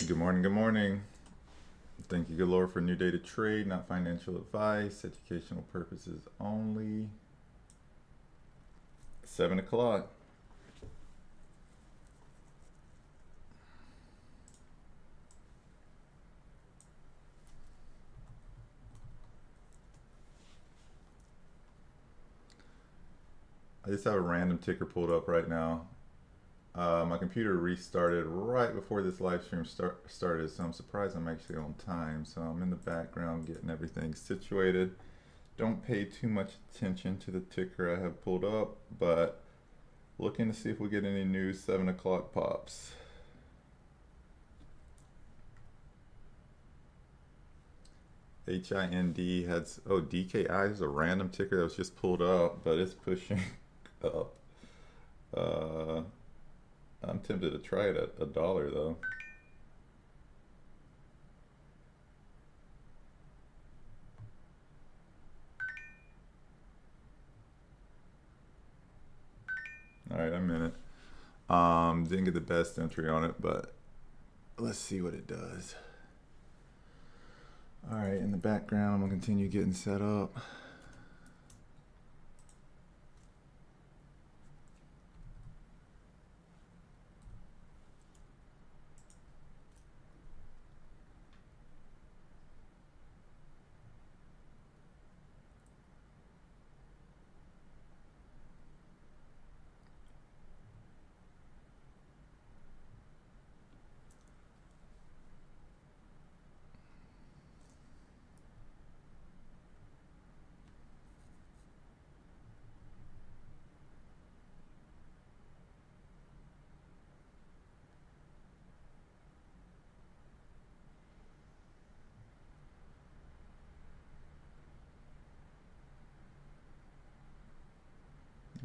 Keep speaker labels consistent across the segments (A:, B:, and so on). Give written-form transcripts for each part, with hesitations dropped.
A: Good morning, good morning. Thank you, good Lord, for a new day to trade, not financial advice, educational purposes only. 7 o'clock. I just have a random ticker pulled up right now. My computer restarted right before this live stream started, so I'm surprised I'm actually on time. So I'm in the background getting everything situated. Don't pay too much attention to the ticker I have pulled up, but looking to see if we get any new 7 o'clock pops. HIND has, oh, DKI is a random ticker that was just pulled up, but it's pushing up. I'm tempted to try it at $1 though. All right, I'm in it. Didn't get the best entry on it, but let's see what it does. All right, in the background, I'm gonna continue getting set up.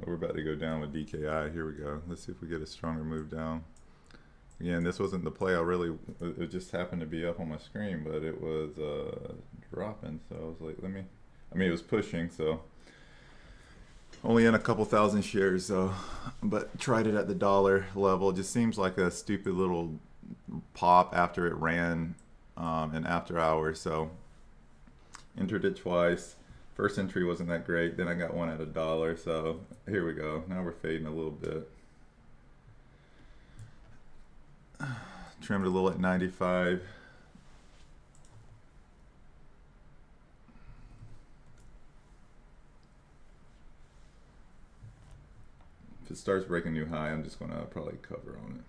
A: We're about to go down with DKI. Here we go. Let's see if we get a stronger move down. Again, this wasn't the play I really, it just happened to be up on my screen, but it was dropping. So I was like, it was pushing, so. Only in a couple thousand shares though, but tried it at the dollar level. It just seems like a stupid little pop after it ran in after hours. So entered it twice. First entry wasn't that great. Then I got one at $1. So here we go. Now we're fading a little bit. Trimmed a little at 95. If it starts breaking new high, I'm just going to probably cover on it.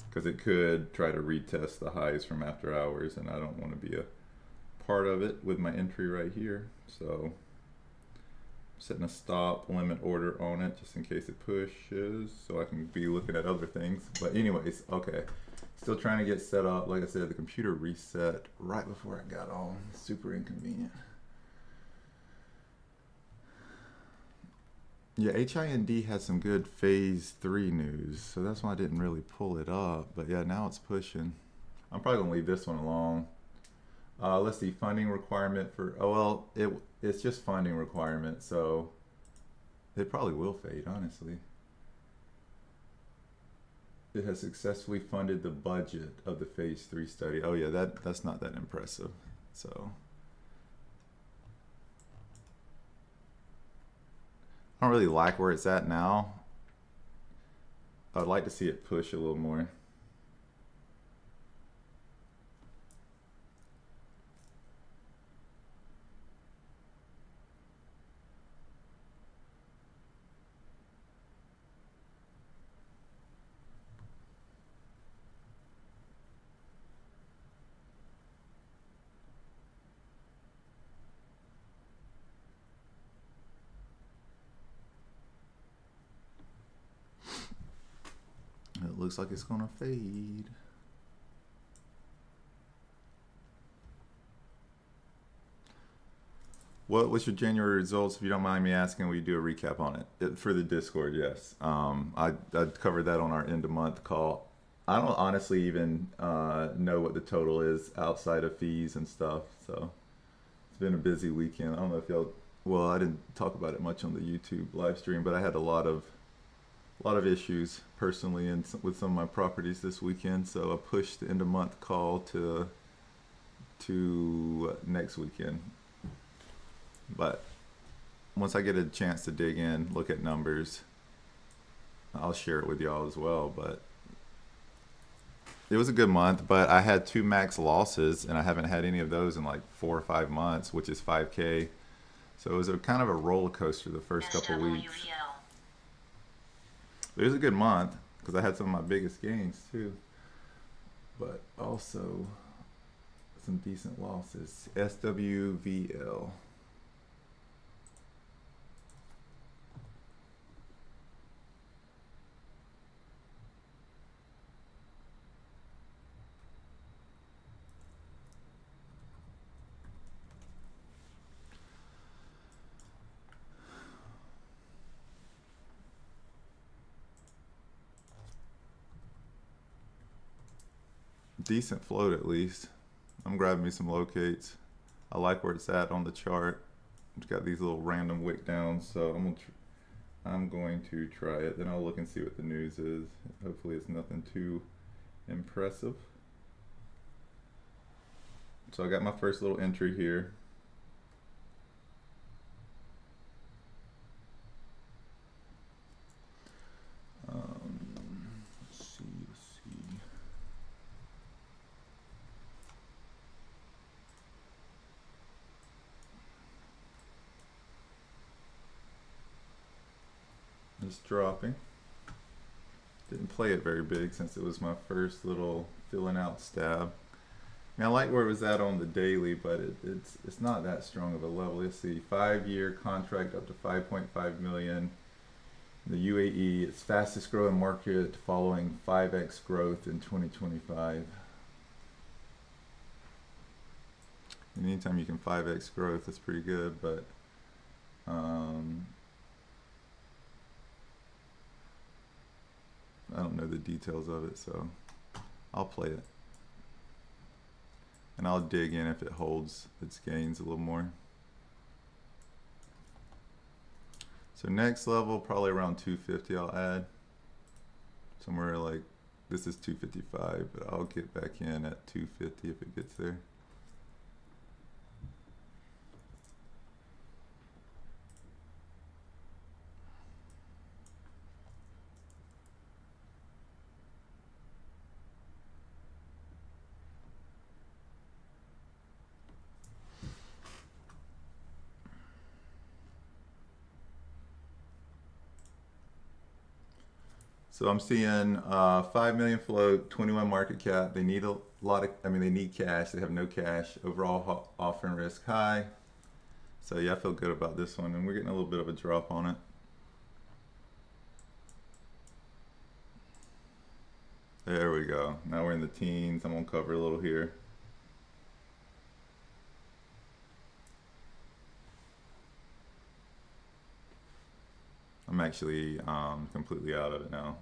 A: Because it could try to retest the highs from after hours, and I don't want to be a part of it with my entry right here. So setting a stop limit order on it just in case it pushes, so I can be looking at other things. But anyways, okay, still trying to get set up. Like I said, the computer reset right before I got on. Super inconvenient. Yeah, HIND had some good phase 3 news, so that's why I didn't really pull it up. But yeah, now it's pushing. I'm probably gonna leave this one alone. Let's see, funding requirement for, oh well, it's just funding requirement, so it probably will fade, honestly. It has successfully funded the budget of the phase 3 study. Oh yeah, that's not that impressive. So I don't really like where it's at now. I'd like to see it push a little more. It looks like it's gonna fade. What was your January results? If you don't mind me asking, will you do a recap on it? For the Discord, yes. I covered that on our end of month call. I don't honestly even know what the total is outside of fees and stuff. So it's been a busy weekend. I don't know if y'all, well, I didn't talk about it much on the YouTube live stream, but I had a lot of a lot of issues personally and with some of my properties this weekend, so I pushed the end of month call to next weekend. But once I get a chance to dig in, look at numbers, I'll share it with y'all as well. But it was a good month, but I had 2 max losses, and I haven't had any of those in like 4 or 5 months, which is 5K. So it was a kind of a roller coaster the first couple weeks. It was a good month because I had some of my biggest gains too, but also some decent losses. SWVL. Decent float at least. I'm grabbing me some locates. I like where it's at on the chart. It's got these little random wick downs, so I'm going to try it. Then I'll look and see what the news is. Hopefully it's nothing too impressive. So I got my first little entry here. Let's see. It's dropping. Didn't play it very big since it was my first little filling out stab. I mean, I like where it was at on the daily, but it's not that strong of a level. Let's see, 5-year contract up to 5.5 million. The UAE, its fastest growing market following 5x growth in 2025. Anytime you can 5x growth, that's pretty good, but I don't know the details of it, so I'll play it. And I'll dig in if it holds its gains a little more. So next level, probably around 250 I'll add. Somewhere like, this is 255, but I'll get back in at 250 if it gets there. So I'm seeing 5 million float, 21 market cap. They need a lot of, they need cash. They have no cash. Overall offering risk high. So yeah, I feel good about this one. And we're getting a little bit of a drop on it. There we go. Now we're in the teens. I'm gonna cover a little here. I'm actually completely out of it now.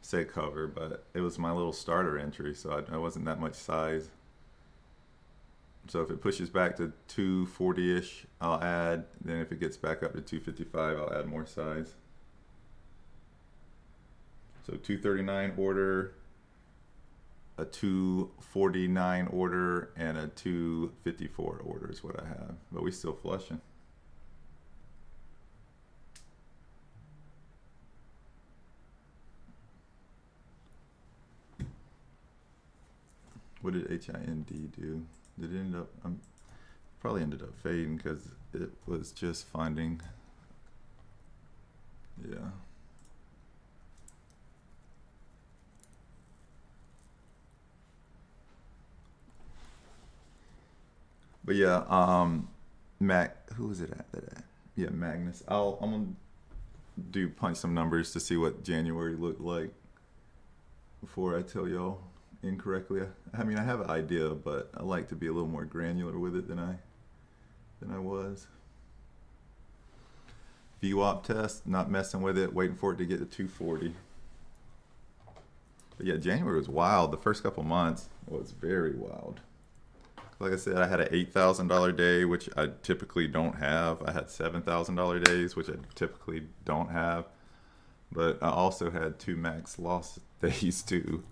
A: Say cover, but it was my little starter entry, so I wasn't that much size. So if it pushes back to 240-ish, I'll add. Then if it gets back up to 255, I'll add more size. So 239 order, a 249 order, and a 254 order is what I have. But we still flushing. What did HIND do? Did it end up, probably ended up fading because it was just finding, yeah. But yeah, who was it at that? Yeah, Magnus. I'm gonna punch some numbers to see what January looked like before I tell y'all incorrectly. I mean, I have an idea, but I like to be a little more granular with it than I was. VWAP test, not messing with it, waiting for it to get to 240. But yeah, January was wild. The first couple months was very wild. Like I said, I had an $8,000 day, which I typically don't have. I had $7,000 days, which I typically don't have. But I also had 2 max loss days too.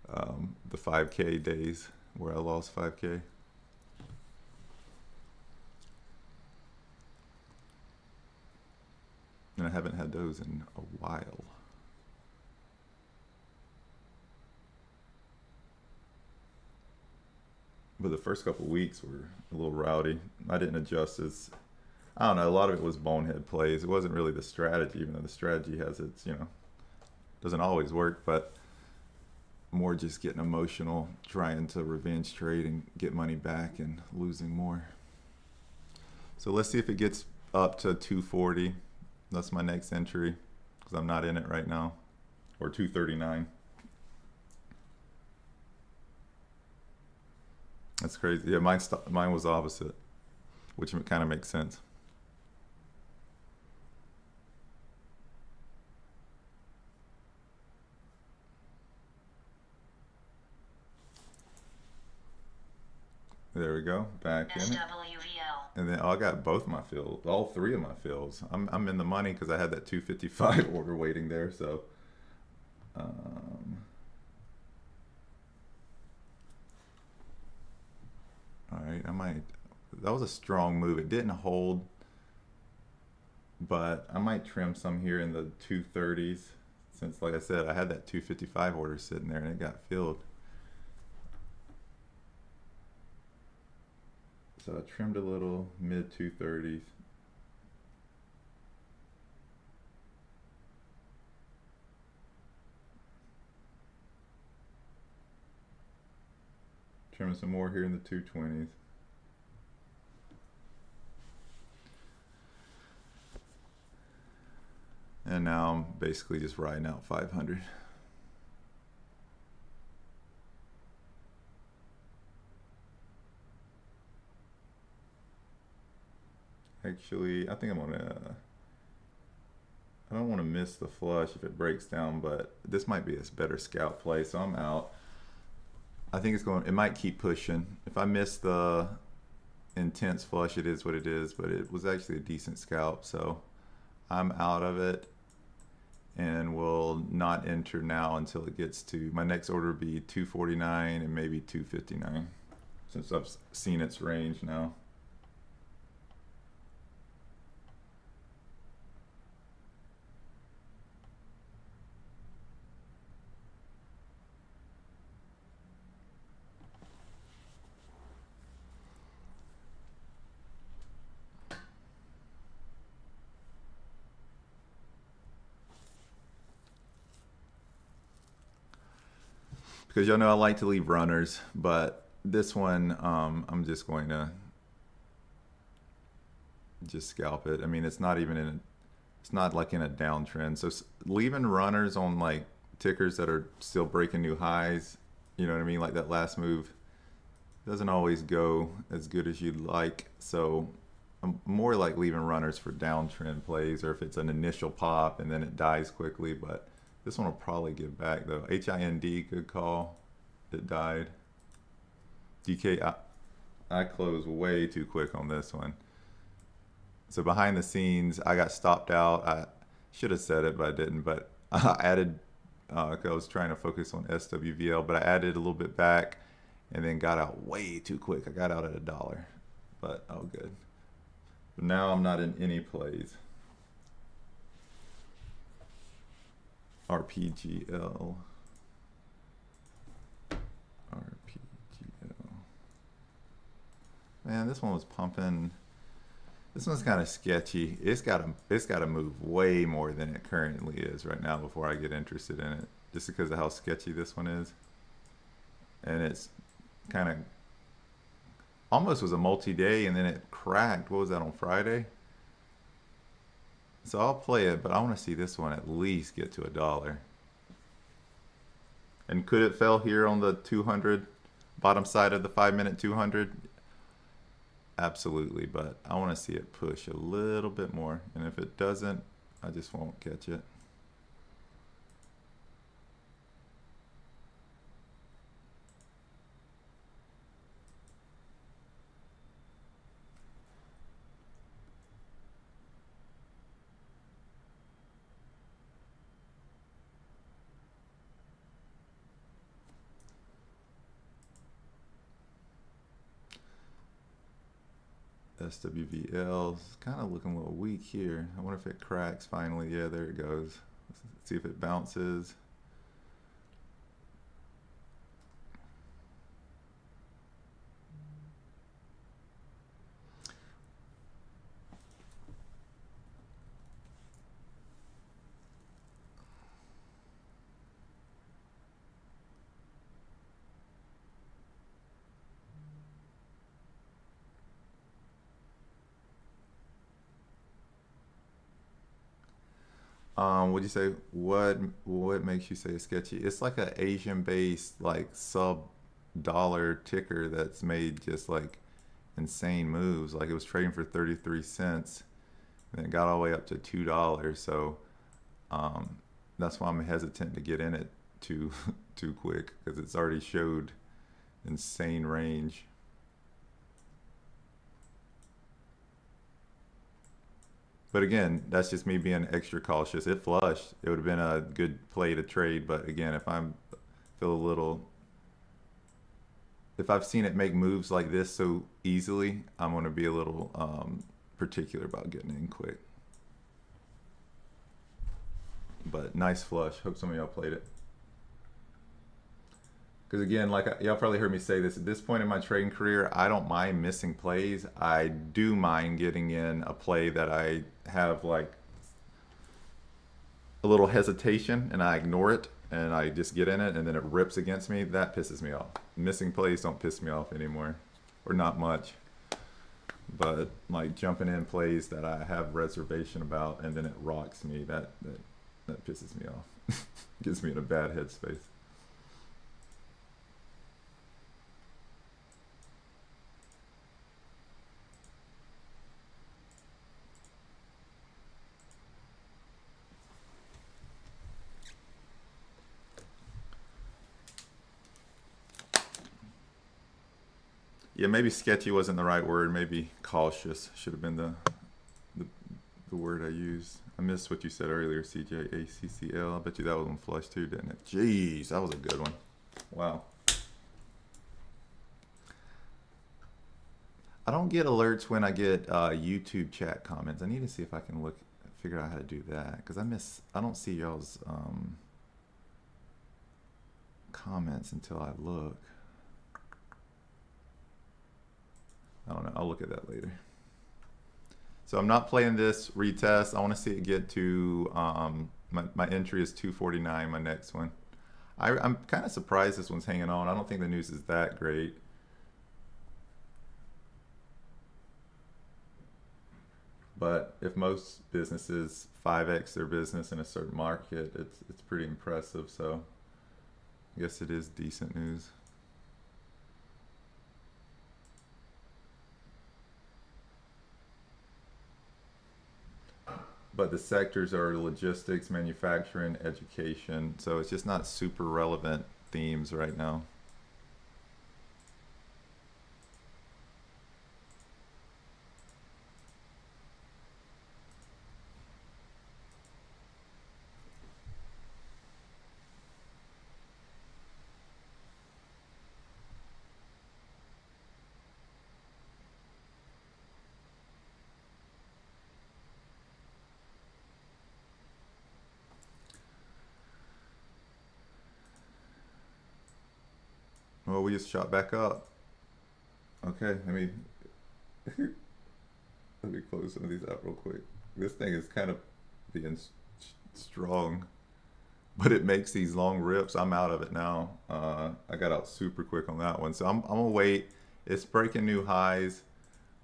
A: The 5K days where I lost 5K. And I haven't had those in a while. But the first couple weeks were a little rowdy. I didn't adjust as, I don't know, a lot of it was bonehead plays. It wasn't really the strategy, even though the strategy has its, doesn't always work, but more just getting emotional, trying to revenge trade and get money back and losing more. So let's see if it gets up to 240. That's my next entry because I'm not in it right now. Or 239. That's crazy. Yeah, mine was opposite, which kind of makes sense. There we go, back in it. And then I got both my fills, all 3 of my fills. I'm in the money because I had that 255 order waiting there. So, all right, that was a strong move. It didn't hold, but I might trim some here in the 230s since, like I said, I had that 255 order sitting there and it got filled. So I trimmed a little, mid 230s. Trimming some more here in the 220s. And now I'm basically just riding out 500. Actually, I think I don't want to miss the flush if it breaks down, but this might be a better scalp play, so I'm out. I think it might keep pushing. If I miss the intense flush, it is what it is, but it was actually a decent scalp, so I'm out of it and will not enter now until it gets to, my next order would be 249 and maybe 259 since I've seen its range now. Because y'all know I like to leave runners, but this one I'm just going to just scalp it. I mean, it's not even it's not like in a downtrend. So leaving runners on like tickers that are still breaking new highs, you know what I mean? Like that last move doesn't always go as good as you'd like. So I'm more like leaving runners for downtrend plays, or if it's an initial pop and then it dies quickly, but this one will probably give back though. HIND, good call. It died. DK, I closed way too quick on this one. So behind the scenes, I got stopped out. I should have said it, but I didn't. But I added, I was trying to focus on SWVL, but I added a little bit back and then got out way too quick. I got out at $1, but oh good. But now I'm not in any plays. RPGL. Man, this one was pumping. This one's kind of sketchy. It's got to move way more than it currently is right now before I get interested in it, just because of how sketchy this one is. And it's kind of almost was a multi-day, and then it cracked. What was that, on Friday? So I'll play it, but I want to see this one at least get to $1. And could it fail here on the 200, bottom side of the 5-minute 200? Absolutely, but I want to see it push a little bit more. And if it doesn't, I just won't catch it. SWVL is kind of looking a little weak here. I wonder if it cracks finally. Yeah, there it goes. Let's see if it bounces. Would you say what makes you say it's sketchy? It's like an Asian based like sub dollar ticker that's made just like insane moves. Like it was trading for 33 cents and it got all the way up to $2. So that's why I'm hesitant to get in it too too quick, because it's already showed insane range. But again, that's just me being extra cautious. It flushed. It would have been a good play to trade. But again, if I'm feel a little, if I've seen it make moves like this so easily, I'm going to be a little particular about getting in quick. But nice flush. Hope some of y'all played it. Because again, like y'all probably heard me say this, at this point in my trading career, I don't mind missing plays. I do mind getting in a play that I have like a little hesitation and I ignore it and I just get in it and then it rips against me. That pisses me off. Missing plays don't piss me off anymore, or not much. But like jumping in plays that I have reservation about and then it rocks me, that pisses me off. Gets me in a bad headspace. Yeah, maybe sketchy wasn't the right word. Maybe cautious should have been the word I used. I missed what you said earlier, CJACCL. I bet you that was on flush too, didn't it? Jeez, that was a good one. Wow. I don't get alerts when I get YouTube chat comments. I need to see if I can figure out how to do that, because I don't see y'all's comments until I look. I don't know. I'll look at that later. So I'm not playing this retest. I want to see it get to, my entry is 249, my next one. I'm kind of surprised this one's hanging on. I don't think the news is that great. But if most businesses 5x their business in a certain market, it's pretty impressive. So I guess it is decent news. But the sectors are logistics, manufacturing, education. So it's just not super relevant themes right now. Well, we just shot back up. Okay, let me close some of these out real quick. This thing is kind of being strong, but it makes these long rips. I'm out of it now. I got out super quick on that one, so I'm gonna wait. It's breaking new highs.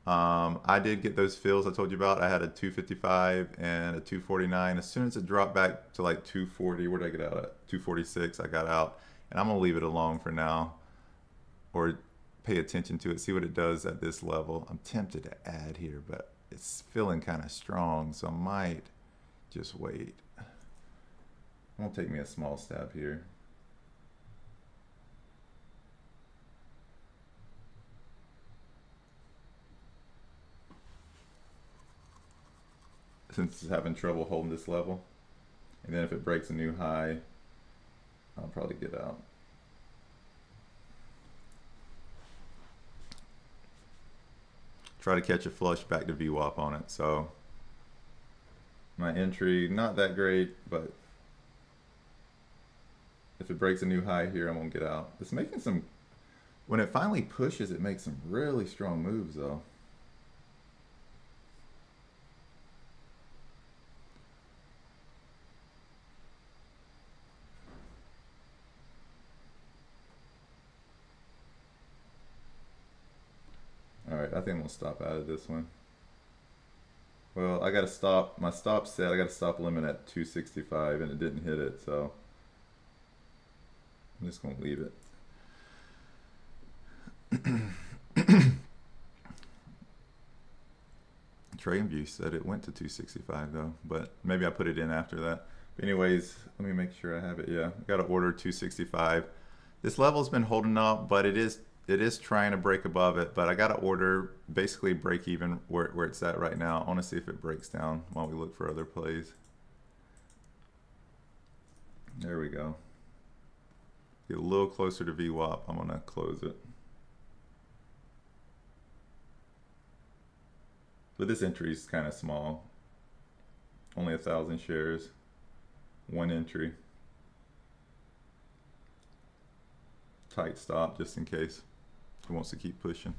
A: I did get those fills I told you about. I had a 255 and a 249. As soon as it dropped back to like 240, where did I get out at? 246, I got out, and I'm gonna leave it alone for now, or pay attention to it, see what it does at this level. I'm tempted to add here, but it's feeling kind of strong, so I might just wait. It won't take me a small stab here. Since it's having trouble holding this level, and then if it breaks a new high, I'll probably get out. try to catch a flush back to VWAP on it. So my entry, not that great, but if it breaks a new high here, I'm gonna get out. It's making some, when it finally pushes, it makes some really strong moves though. All right, I think I'm gonna stop out of this one. Well, I gotta stop, my stop set, I gotta stop limit at 265 and it didn't hit it, so I'm just gonna leave it. TradingView said it went to 265 though, but maybe I put it in after that. But anyways, let me make sure I have it. Yeah, got to order 265. This level's been holding up, but it is trying to break above it. But I got to order basically break even where it's at right now. I want to see if it breaks down while we look for other plays. There we go. Get a little closer to VWAP. I'm gonna close it. But this entry is kind of small. Only 1,000 shares. One entry. Tight stop just in case it wants to keep pushing.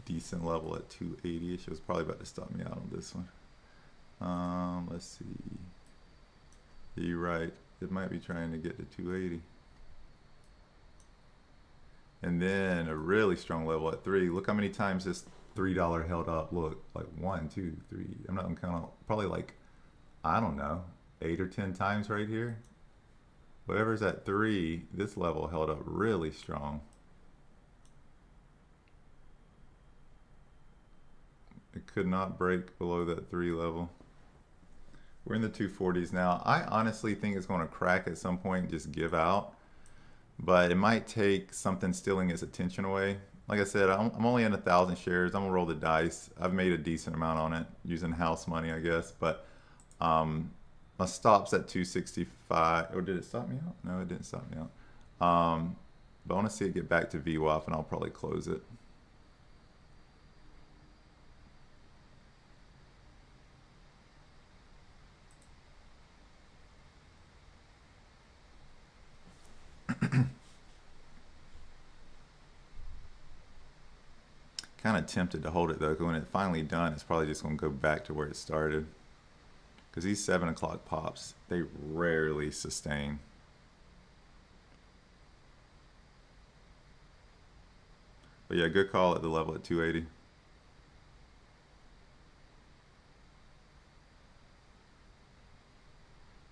A: Decent level at 280. She was probably about to stop me out on this one. Let's see. You're right. It might be trying to get to 280. And then a really strong level at 3. Look how many times this $3 held up. Look, like 1, 2, 3. I'm not gonna count. Probably like, I don't know, 8 or 10 times right here. Whatever's at 3, this level held up really strong. It could not break below that 3 level. We're in the 240s now. I honestly think it's going to crack at some point and just give out. But it might take something stealing its attention away. Like I said, I'm only in 1,000 shares. I'm going to roll the dice. I've made a decent amount on it using house money, I guess. But my stop's at 265. Or did it stop me out? No, it didn't stop me out. But I want to see it get back to VWAP and I'll probably close it. Kind of tempted to hold it though, because when it's finally done, it's probably just going to go back to where it started. Because these 7 o'clock pops, they rarely sustain. But yeah, good call at the level at 280.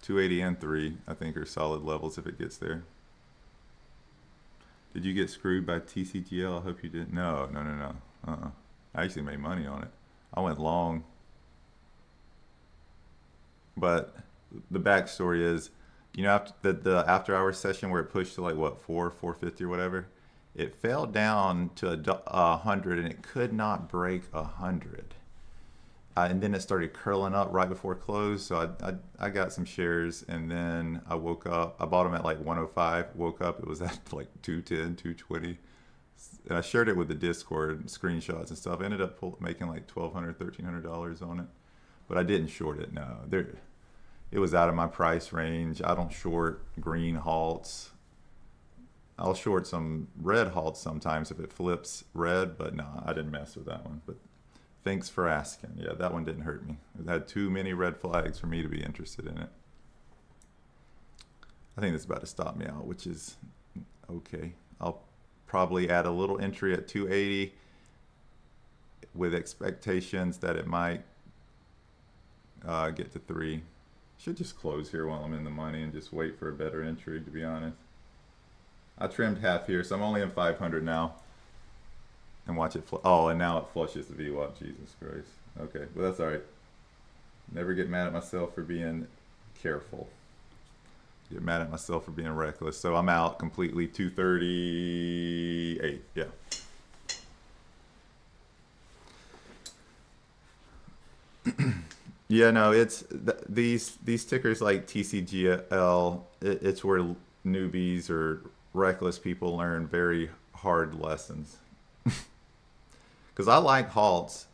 A: $280 and 3, I think, are solid levels if it gets there. Did you get screwed by TCGL? I hope you didn't. No. I actually made money on it. I went long. But the backstory is, you know, after the after hours session where it pushed to like what, 450 or whatever, it fell down to 100 and it could not break 100. And then it started curling up right before close. So I got some shares and then I woke up. I bought them at like 105. Woke up, it was at like 210, 220. And I shared it with the Discord, screenshots and stuff. I ended up making like $1,200, $1,300 on it. But I didn't short it, no. It was out of my price range. I don't short green halts. I'll short some red halts sometimes if it flips red, but no, I didn't mess with that one. But thanks for asking. Yeah, that one didn't hurt me. It had too many red flags for me to be interested in it. I think it's about to stop me out, which is okay. I'll probably add a little entry at 280. with expectations that it might get to 3. Should just close here while I'm in the money and just wait for a better entry, to be honest. I trimmed half here, so I'm only in 500 now. And watch it, oh, and now it flushes the VWAP, Jesus Christ. Okay, but that's all right. Never get mad at myself for being careful. Get mad at myself for being reckless. So I'm out completely, 238, yeah. Yeah, no, it's these tickers like TCGL. It's where newbies or reckless people learn very hard lessons. Because I like halts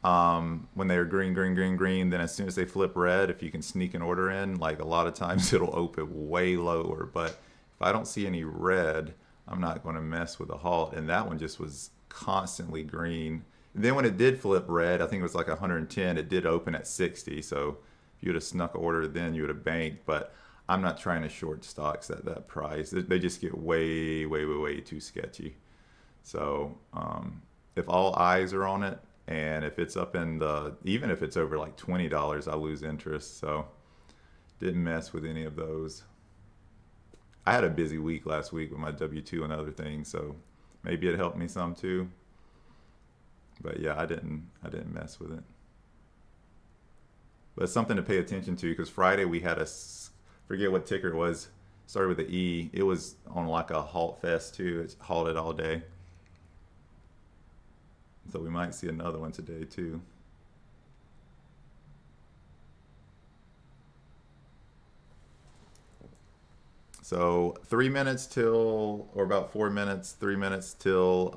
A: when they're green, green, green, green. Then as soon as they flip red, if you can sneak an order in, like a lot of times it'll open way lower. But if I don't see any red, I'm not going to mess with a halt. And that one just was constantly green. And then when it did flip red, I think it was like 110, it did open at 60. So if you would have snuck an order then, you would have banked. But I'm not trying to short stocks at that price. They just get way, way, way, way too sketchy. So if all eyes are on it, and if it's up in the, even if it's over like $20, I lose interest. So didn't mess with any of those. I had a busy week last week with my W-2 and other things, so maybe it helped me some too. But yeah, I didn't mess with it. But it's something to pay attention to, because Friday we had forget what ticker it was, started with the E. It was on like a halt fest too. It's halted all day. So we might see another one today too. So 3 minutes till, or about 4 minutes, 3 minutes till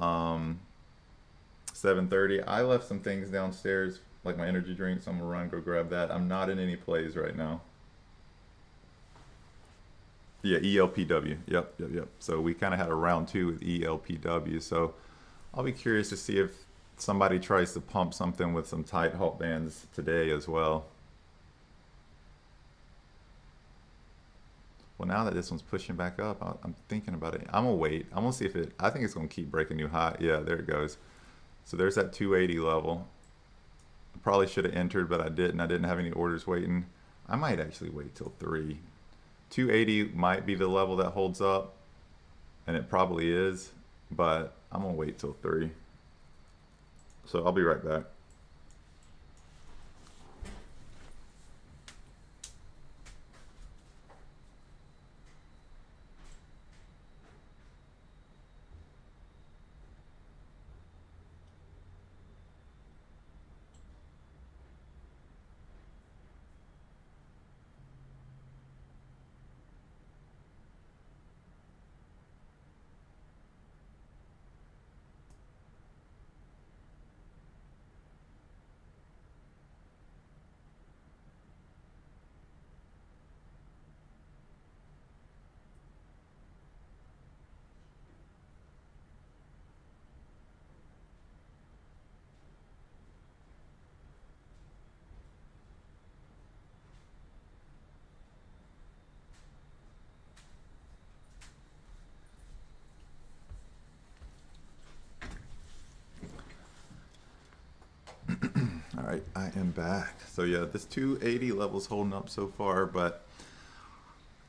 A: 7:30. I left some things downstairs, like my energy drink, so I'm gonna run, go grab that. I'm not in any plays right now. Yeah, ELPW. Yep. So we kind of had a round 2 with ELPW. So I'll be curious to see if somebody tries to pump something with some tight halt bands today as well. Well, now that this one's pushing back up, I'm thinking about it. I'm gonna wait. I'm gonna see if I think it's gonna keep breaking new high. Yeah, there it goes. So there's that 280 level. I probably should have entered, but I didn't. I didn't have any orders waiting. I might actually wait till 3. 280 might be the level that holds up, and it probably is, but I'm gonna wait till 3. So I'll be right back. All right, I am back. So yeah, this 280 level's holding up so far, but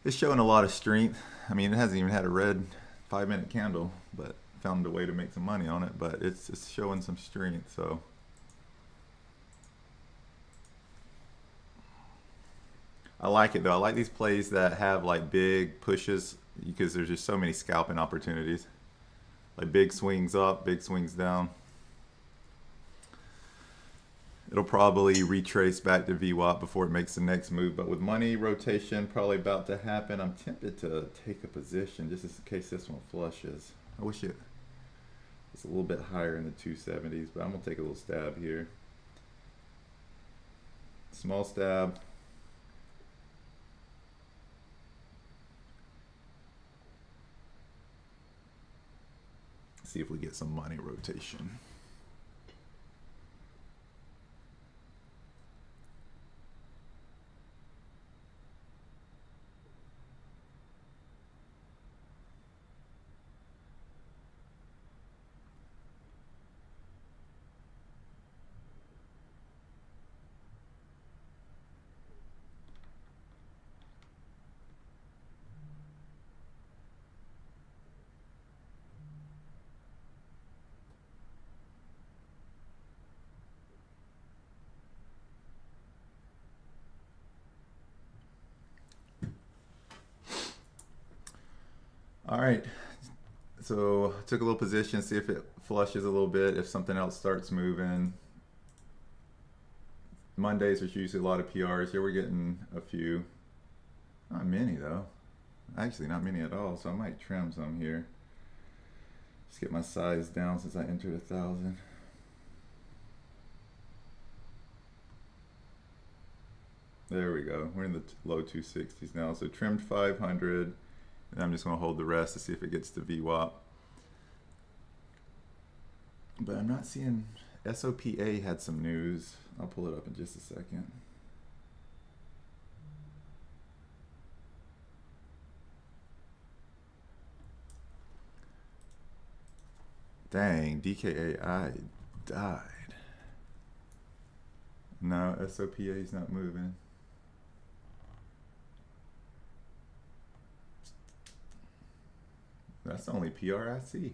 A: it's showing a lot of strength. I mean, it hasn't even had a red 5-minute candle, but found a way to make some money on it. But it's showing some strength. So I like it though. I like these plays that have like big pushes, because there's just so many scalping opportunities. Like big swings up, big swings down. It'll probably retrace back to VWAP before it makes the next move. But with money rotation probably about to happen, I'm tempted to take a position just in case this one flushes. I wish it's a little bit higher in the 270s, but I'm going to take a little stab here. Small stab. See if we get some money rotation. All right, so took a little position, see if it flushes a little bit, if something else starts moving. Mondays there's usually a lot of PRs. Here we're getting a few. Not many though. Actually not many at all, so I might trim some here. Just get my size down since I entered 1,000. There we go. We're in the low 260s now. So trimmed 500, and I'm just going to hold the rest to see if it gets to VWAP. But I'm not seeing. SOPA had some news. I'll pull it up in just a second. Dang, DKAI died. No, SOPA is not moving. That's the only PR I see.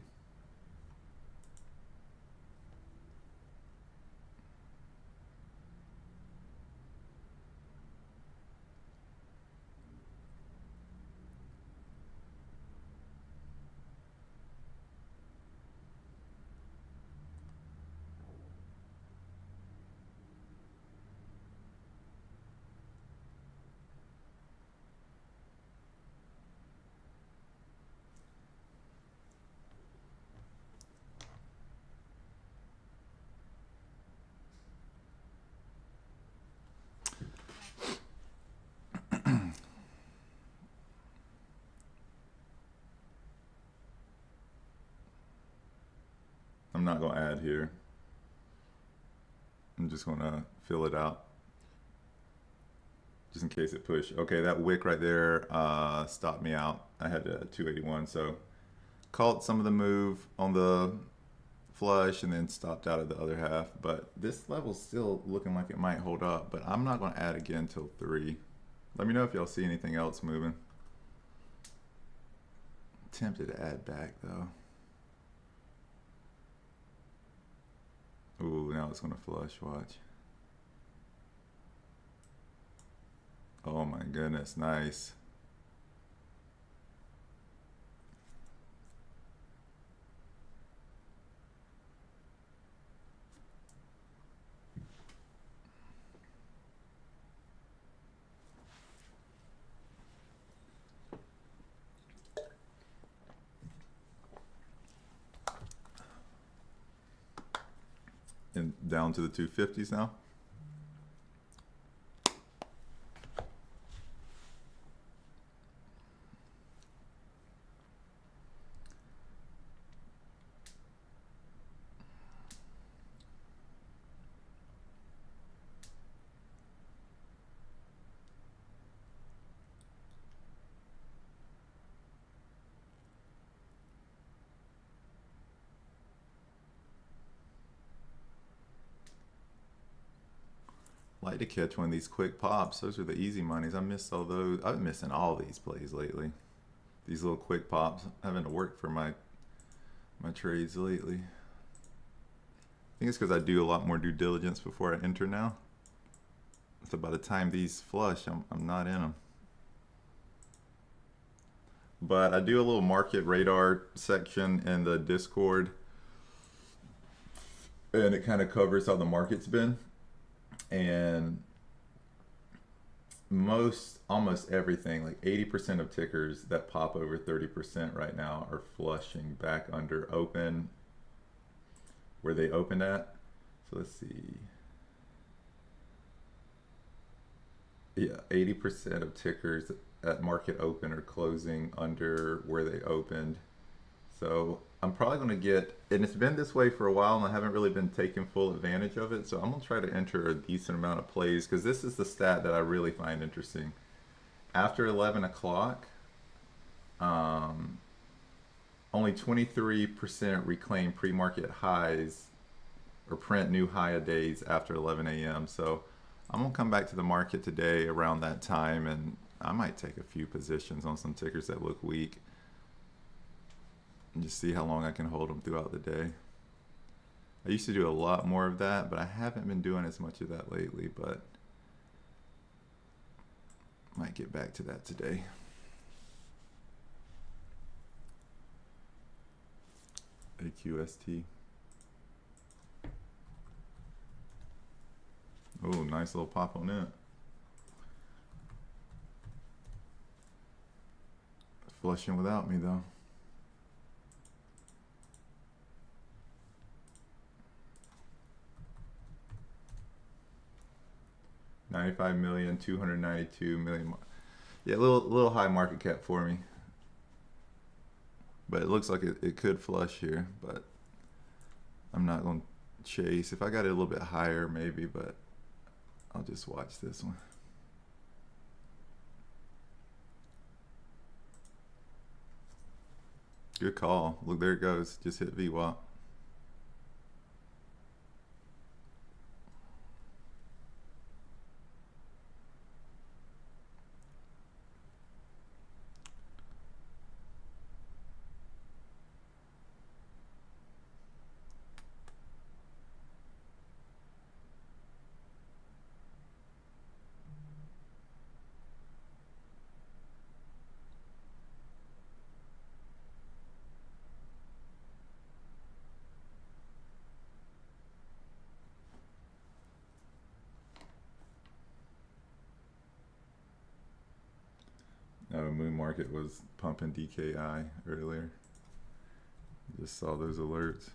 A: I'm not going to add here. I'm just going to fill it out just in case it push. Okay, that wick right there stopped me out. I had 281, so caught some of the move on the flush and then stopped out of the other half. But this level's still looking like it might hold up, but I'm not going to add again till 3. Let me know if y'all see anything else moving. Tempted to add back though. Ooh, now it's gonna flush, watch. Oh my goodness, nice. And down to the 250s now. Like to catch one of these quick pops. Those are the easy monies. I missed all those. I've been missing all these plays lately. These little quick pops. Having to work for my trades lately. I think it's because I do a lot more due diligence before I enter now. So by the time these flush, I'm not in them. But I do a little market radar section in the Discord. And it kind of covers how the market's been. And almost everything, like 80% of tickers that pop over 30% right now are flushing back under open where they opened at. So let's see. Yeah, 80% of tickers at market open are closing under where they opened. So I'm probably going to get, and it's been this way for a while and I haven't really been taking full advantage of it. So I'm going to try to enter a decent amount of plays because this is the stat that I really find interesting. After 11 o'clock, only 23% reclaim pre-market highs or print new high of days after 11 a.m. So I'm going to come back to the market today around that time and I might take a few positions on some tickers that look weak. And just see how long I can hold them throughout the day. I used to do a lot more of that, but I haven't been doing as much of that lately, but might get back to that today. AQST. Oh, nice little pop on it. Flushing without me though. $95,292,000,000. Yeah, a little high market cap for me. But it looks like it could flush here, but I'm not going to chase. If I got it a little bit higher, maybe, but I'll just watch this one. Good call. Look, there it goes. Just hit VWAP. Moon Market was pumping DKI earlier. Just saw those alerts.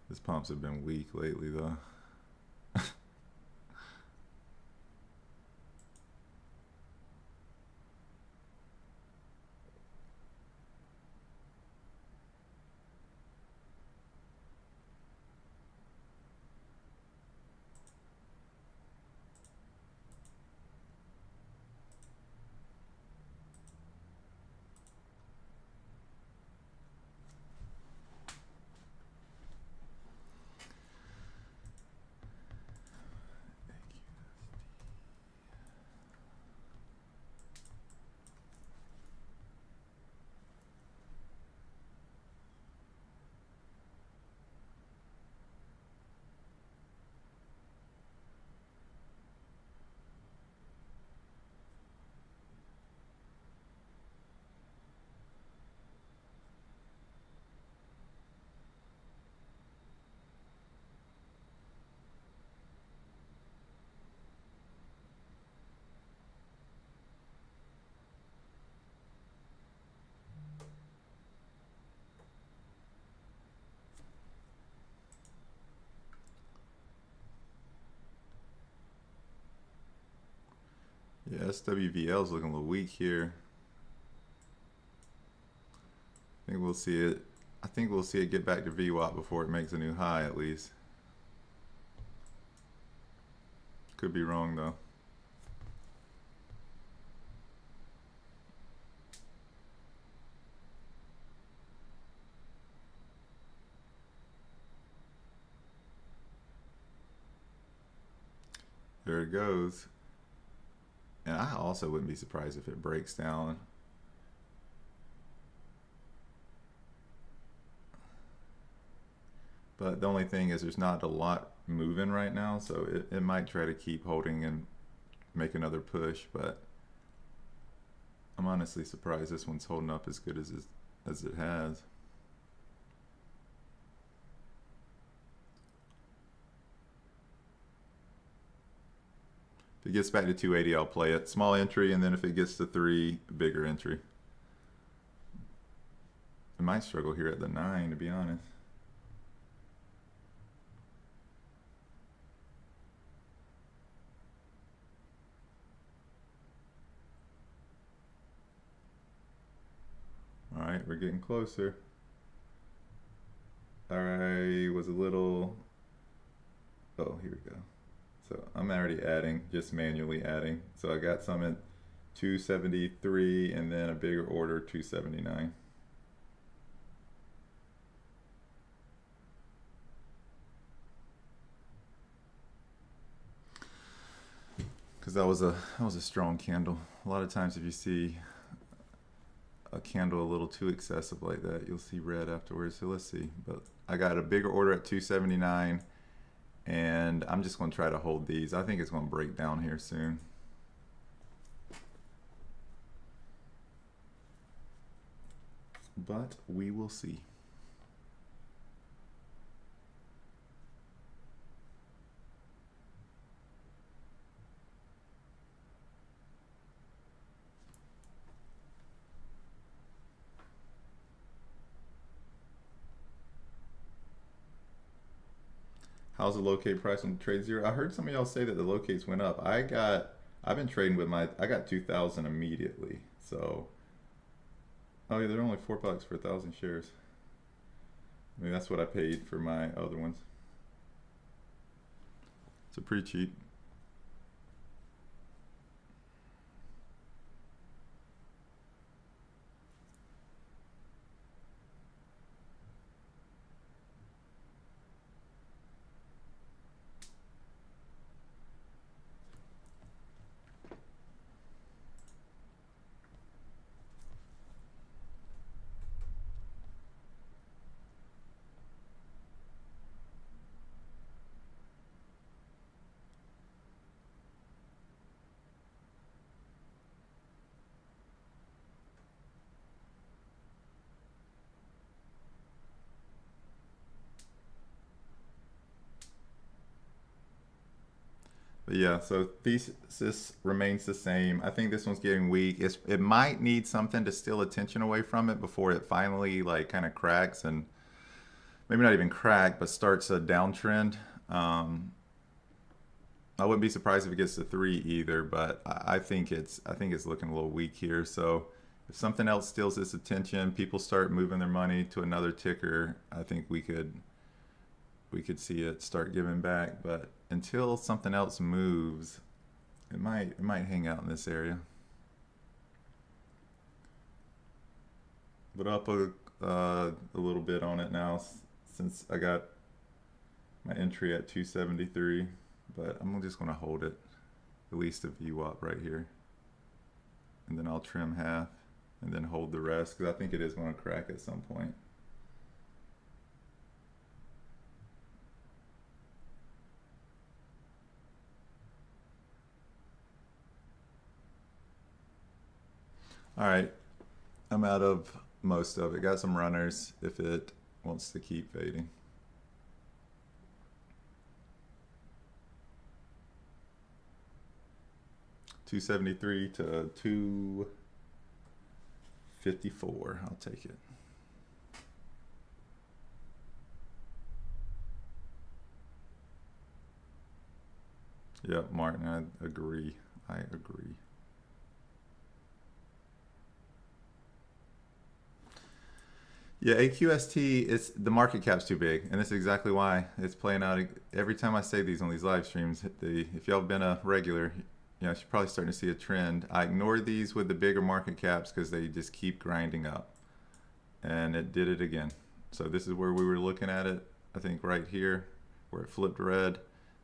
A: These pumps have been weak lately though. Yeah, SWVL is looking a little weak here. I think we'll see it. I think we'll see it get back to VWAP before it makes a new high at least. Could be wrong though. There it goes. And I also wouldn't be surprised if it breaks down. But the only thing is there's not a lot moving right now, so it might try to keep holding and make another push, but I'm honestly surprised this one's holding up as good as it has. If it gets back to 280, I'll play it. Small entry, and then if it gets to 3, bigger entry. I might struggle here at the 9, to be honest. All right, we're getting closer. I was a little, oh, here we go. So I'm already adding, just manually adding. So I got some at 273 and then a bigger order 279. Because that was a strong candle. A lot of times if you see a candle a little too excessive like that, you'll see red afterwards. So let's see. But I got a bigger order at 279. And I'm just going to try to hold these. I think it's going to break down here soon. But we will see. How's the locate price on TradeZero? I heard some of y'all say that the locates went up. I've been trading with I got 2,000 immediately. So, oh yeah, they're only $4 for 1,000 shares. I mean, that's what I paid for my other ones. So pretty cheap. But yeah, so thesis remains the same. I think this one's getting weak. It might need something to steal attention away from it before it finally like kind of cracks, and maybe not even crack, but starts a downtrend. I wouldn't be surprised if it gets to 3 either, but I think it's looking a little weak here. So if something else steals its attention, people start moving their money to another ticker, I think we could see it start giving back. But until something else moves, it might hang out in this area. But up a little bit on it now since I got my entry at 273. But I'm just going to hold it, at least a VWAP right here. And then I'll trim half and then hold the rest because I think it is going to crack at some point. All right, I'm out of most of it. Got some runners if it wants to keep fading. $273 to $254. I'll take it. Yep, Martin, I agree. I agree. Yeah, AQST, the market cap's too big, and that's exactly why it's playing out. Every time I say these on these live streams, if y'all have been a regular, you know, you're probably starting to see a trend. I ignore these with the bigger market caps because they just keep grinding up, and it did it again. So this is where we were looking at it, I think right here, where it flipped red.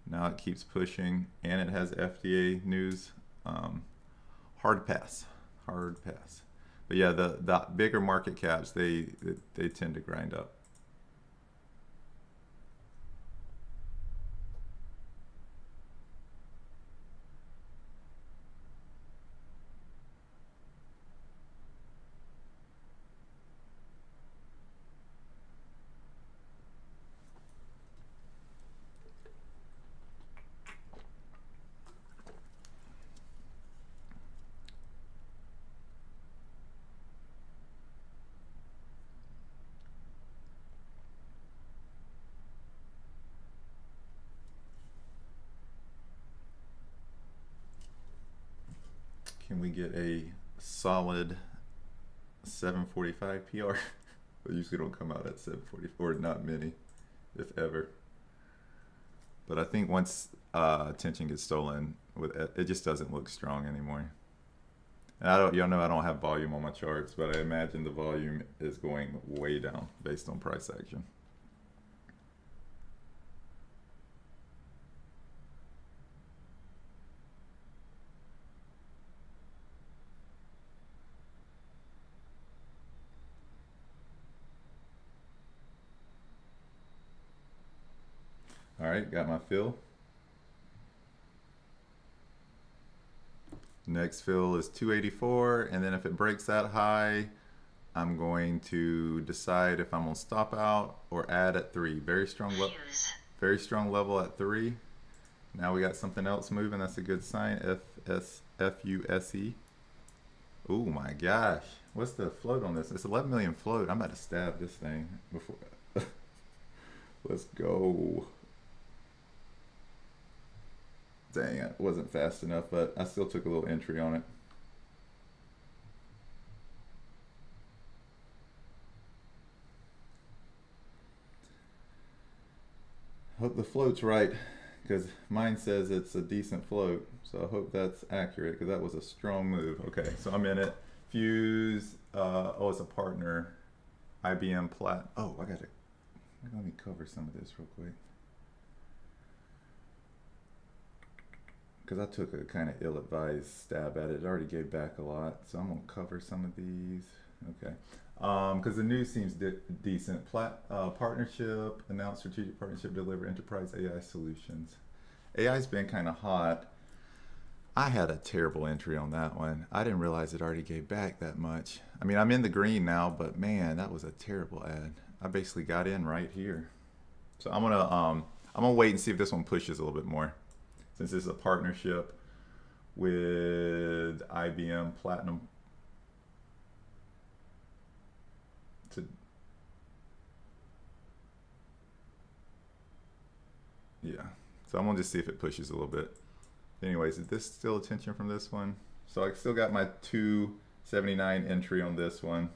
A: Now it keeps pushing, and it has FDA news. Hard pass, hard pass. But yeah, the bigger market caps, they tend to grind up. Can we get a solid 745 PR? They usually don't come out at 744, not many, if ever. But I think once attention gets stolen, it just doesn't look strong anymore. And y'all know I don't have volume on my charts, but I imagine the volume is going way down based on price action. All right, got my fill. Next fill is 284, and then if it breaks that high, I'm going to decide if I'm gonna stop out or add at 3. Very strong level at 3. Now we got something else moving. That's a good sign. FUSE. Oh my gosh, what's the float on this? It's 11 million float. I'm about to stab this thing before. Let's go. Dang, it wasn't fast enough, but I still took a little entry on it. Hope the float's right, because mine says it's a decent float, so I hope that's accurate, because that was a strong move. Okay, so I'm in it. Fuse, oh, it's a partner. IBM Plat. Oh, let me cover some of this real quick. Because I took a kind of ill-advised stab at it. It already gave back a lot, so I'm gonna cover some of these. Okay, because the news seems decent. Partnership, announced strategic partnership, deliver enterprise AI solutions. AI's been kind of hot. I had a terrible entry on that one. I didn't realize it already gave back that much. I mean, I'm in the green now, but man, that was a terrible ad. I basically got in right here. So I'm gonna wait and see if this one pushes a little bit more, since this is a partnership with IBM Platinum. Yeah, so I'm gonna just see if it pushes a little bit. Anyways, is this still attention from this one? So I still got my 279 entry on this one.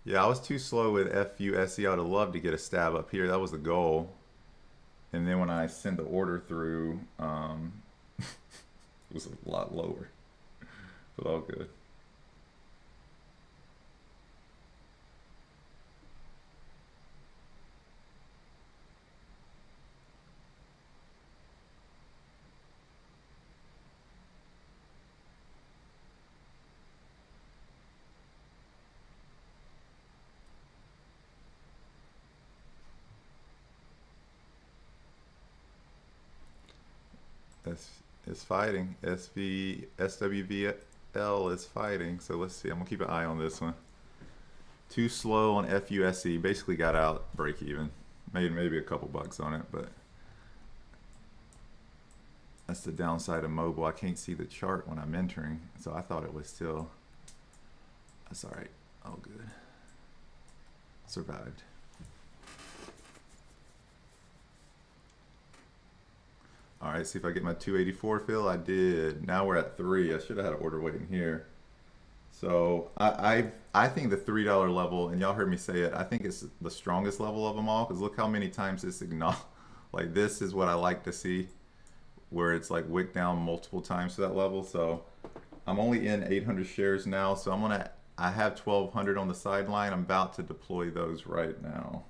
A: Yeah, I was too slow with FUSE. I would have loved to get a stab up here. That was the goal. And then when I sent the order through, it was a lot lower, but all good. Is fighting. SWVL is fighting. So let's see. I'm gonna keep an eye on this one. Too slow on FUSE. Basically got out break even. Made maybe a couple bucks on it, but that's the downside of mobile. I can't see the chart when I'm entering, so I thought it was still. That's all right. All good. Survived. All right, see if I get my 284 fill. I did. Now we're at 3. I should have had an order waiting here. So I think the $3 level, and y'all heard me say it, I think it's the strongest level of them all, because look how many times it's like this is what I like to see, where it's like wicked down multiple times to that level. So I'm only in 800 shares now, so I have 1200 on the sideline. I'm about to deploy those right now.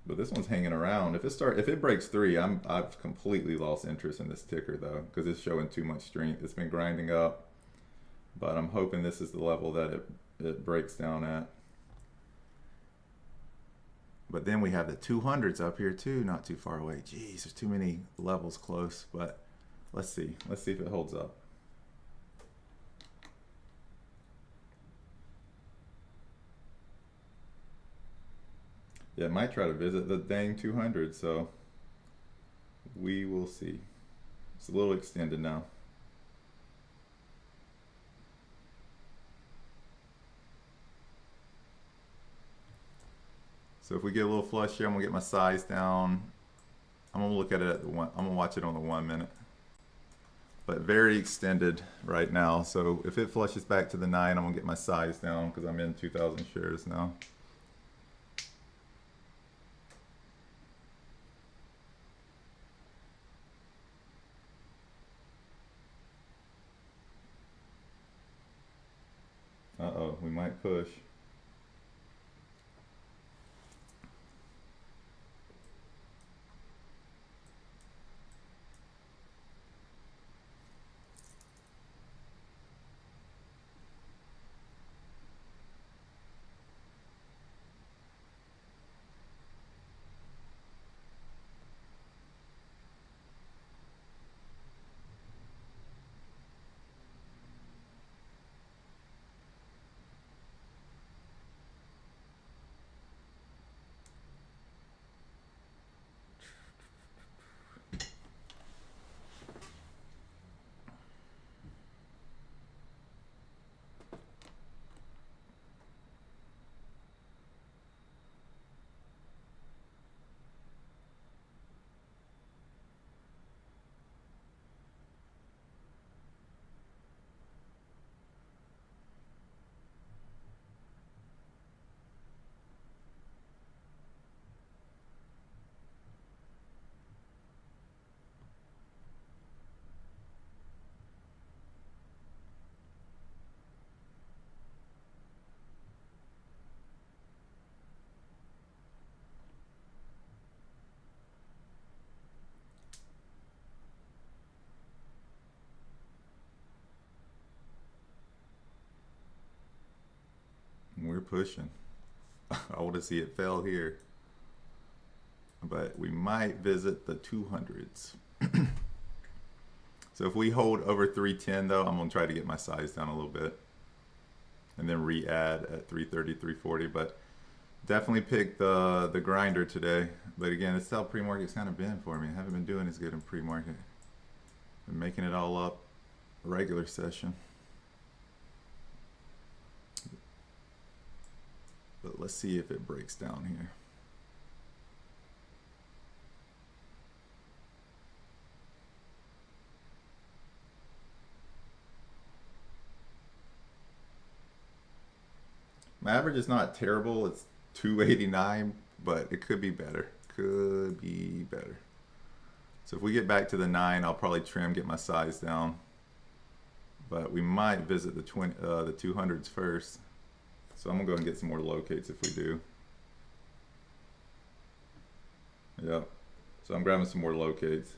A: But this one's hanging around. If it breaks 3, I've completely lost interest in this ticker though, because it's showing too much strength. It's been grinding up, but I'm hoping this is the level that it breaks down at. But then we have the 200s up here too, not too far away. Jeez, there's too many levels close, but let's see. Let's see if it holds up. Yeah, it might try to visit the dang 200, so we will see. It's a little extended now. So if we get a little flush here, I'm gonna get my size down. I'm gonna look at it at the one. I'm gonna watch it on the 1 minute. But very extended right now. So if it flushes back to the 9, I'm gonna get my size down because I'm in 2,000 shares now. Uh-oh, we might push. pushing. I want to see it fail here. But we might visit the 200s. So if we hold over 310 though, I'm gonna try to get my size down a little bit and then re-add at 330, 340. But definitely pick the grinder today. But again, it's how pre-market's kind of been for me. I haven't been doing as good in pre-market. Been making it all up regular session. But let's see if it breaks down here. My average is not terrible. It's 289, but it could be better. Could be better. So if we get back to the 9, I'll probably trim, get my size down. But we might visit the 200s first. So I'm gonna go and get some more locates if we do. Yep. So I'm grabbing some more locates.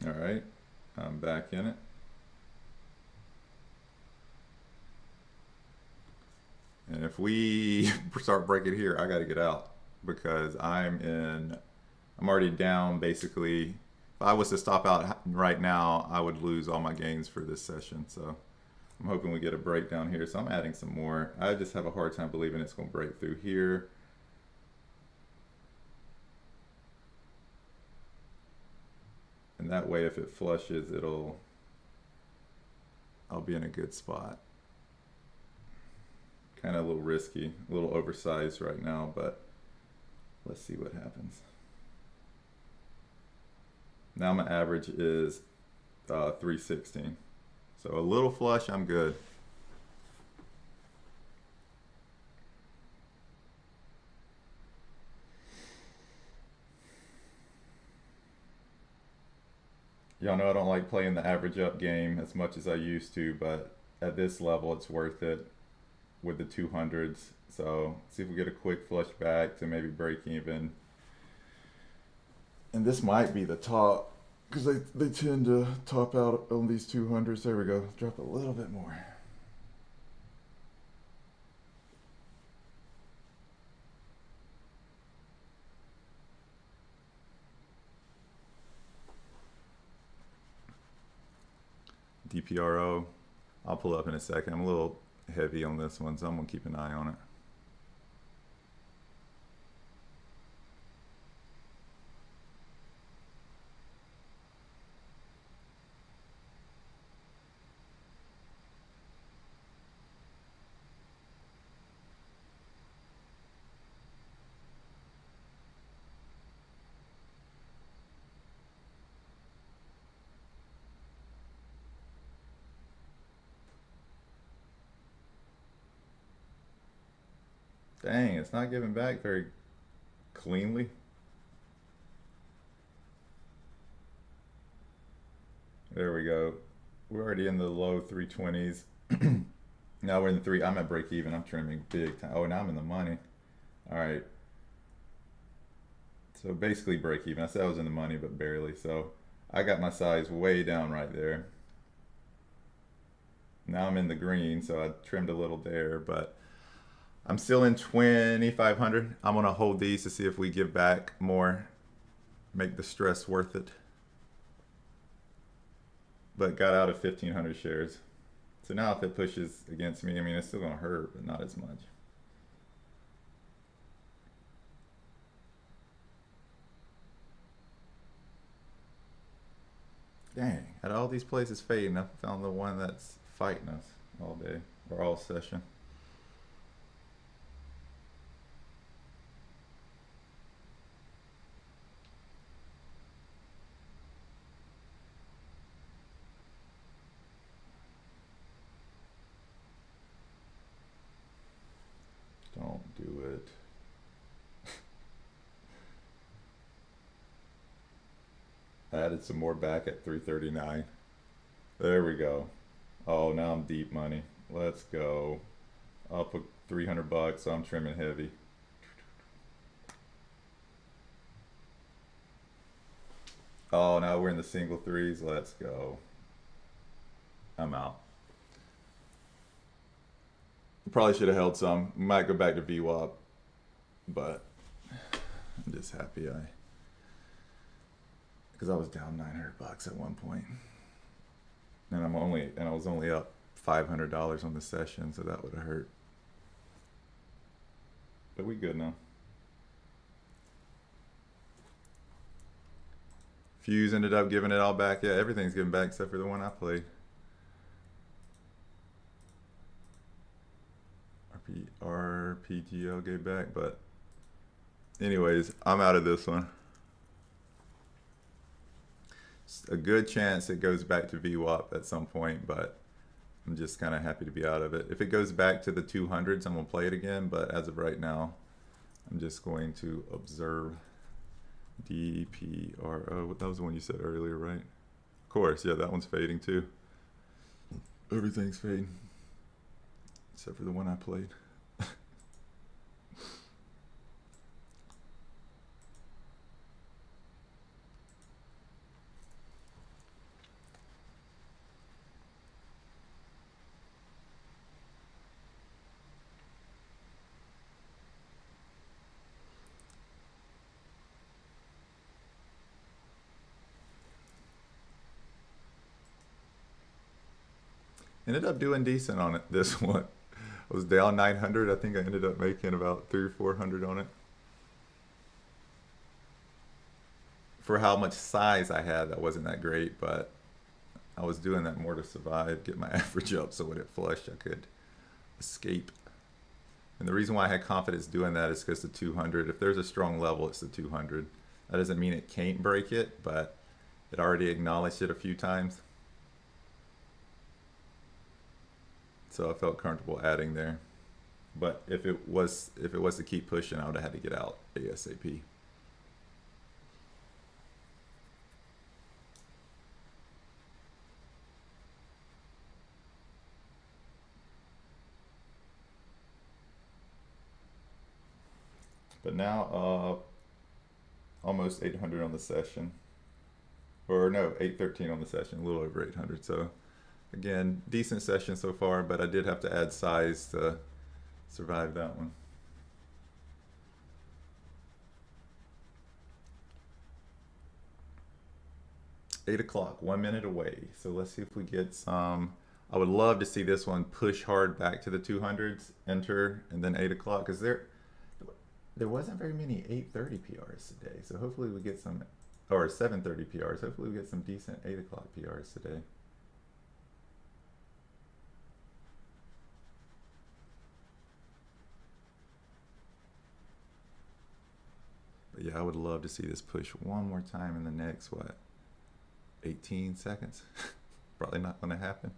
A: All right, I'm back in it. And if we start breaking here, I gotta get out because I'm already down basically. If I was to stop out right now, I would lose all my gains for this session. So I'm hoping we get a breakdown here. So I'm adding some more. I just have a hard time believing it's gonna break through here. And that way, if it flushes, I'll be in a good spot. Kind of a little risky, a little oversized right now, but let's see what happens. Now my average is 316. So a little flush, I'm good. Y'all know I don't like playing the average up game as much as I used to, but at this level it's worth it with the 200s. So see if we get a quick flush back to maybe break even. And this might be the top because they tend to top out on these 200s. There we go. Drop a little bit more. DPRO, I'll pull up in a second. I'm a little heavy on this one, so I'm gonna keep an eye on it. Dang, it's not giving back very cleanly. There we go. We're already in the low 320s. Now we're in the 3. I'm at break even. I'm trimming big time. Oh, now I'm in the money. All right. So basically break even. I said I was in the money, but barely. So I got my size way down right there. Now I'm in the green, so I trimmed a little there, but I'm still in 2,500. I'm gonna hold these to see if we give back more, make the stress worth it. But got out of 1,500 shares. So now if it pushes against me, I mean, it's still gonna hurt, but not as much. Dang, out of all these places fading, I found the one that's fighting us all day or all session. Don't do it. Added some more back at 339. There we go. Oh, now I'm deep money. Let's go. I'll put 300 bucks, so I'm trimming heavy. Oh, now we're in the single threes. Let's go. I'm out. Probably should have held some. Might go back to VWAP, but I'm just happy because I was down $900 at one point, and I was only up $500 on the session, so that would have hurt. But we good now. Fuse ended up giving it all back. Yeah, everything's given back except for the one I played. RPGL gave back, but anyways, I'm out of this one. It's a good chance it goes back to VWAP at some point, but I'm just kind of happy to be out of it. If it goes back to the 200s, I'm going to play it again, but as of right now, I'm just going to observe. DPRO, that was the one you said earlier, right? Of course, yeah, that one's fading too. Everything's fading, except for the one I played. Ended up doing decent on it, this one. I was down 900. I think I ended up making about 300 or 400 on it. For how much size I had, that wasn't that great, but I was doing that more to survive, get my average up so when it flushed I could escape. And the reason why I had confidence doing that is because the 200, if there's a strong level, it's the 200. That doesn't mean it can't break it, but it already acknowledged it a few times. So I felt comfortable adding there. But if it was to keep pushing, I would have had to get out ASAP. But now almost 800 on the session. Or no, 813 on the session, a little over 800. So again, decent session so far, but I did have to add size to survive that one. Eight o'clock, 1 minute away. So let's see if we get some. I would love to see this one push hard back to the 200s, enter, and then 8 o'clock, because there wasn't very many 8:30 PRs today. So hopefully we get some, or 7:30 PRs. Hopefully we get some decent 8 o'clock PRs today. But yeah, I would love to see this push one more time in the next, what, 18 seconds? Probably not going to happen.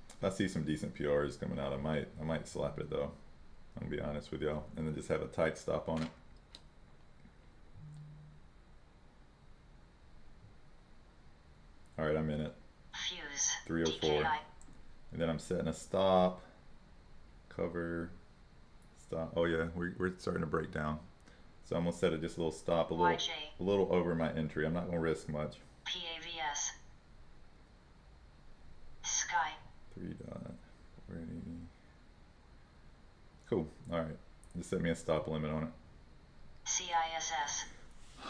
A: If I see some decent PRs coming out, I might slap it though. I'm gonna be honest with y'all, and then just have a tight stop on it. All right, I'm in it.
B: Fuse.
A: 304. And then I'm setting a stop, cover, stop. Oh yeah, we're starting to break down. So I'm gonna set it just a little stop, a little over my entry. I'm not gonna risk much.
B: PAVS. Sky.
A: 3 dot. Ready. Cool. All right. Just set me a stop limit on it.
B: CISS.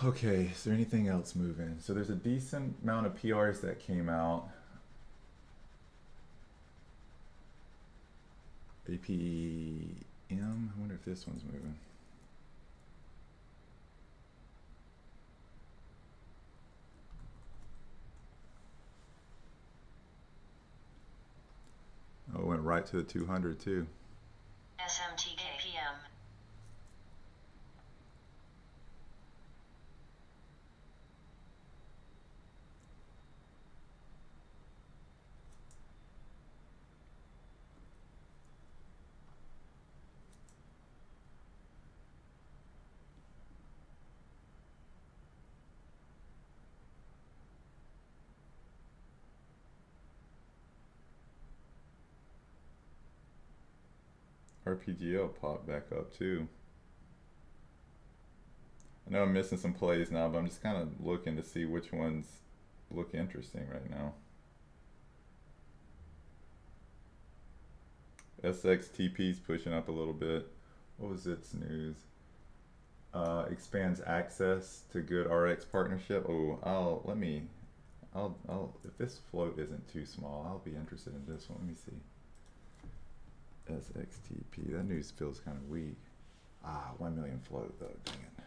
A: Okay, is there anything else moving? So there's a decent amount of PRs that came out. APM, I wonder if this one's moving. Oh, it went right to the 200 too.
B: SMTKPM.
A: RPGL popped back up too. I know I'm missing some plays now, but I'm just kind of looking to see which ones look interesting right now. SXTP's pushing up a little bit. What was its news? Expands access to good RX partnership. Oh, I'll if this float isn't too small, I'll be interested in this one. Let me see. SXTP. That news feels kind of weak. 1 million float though. Dang it.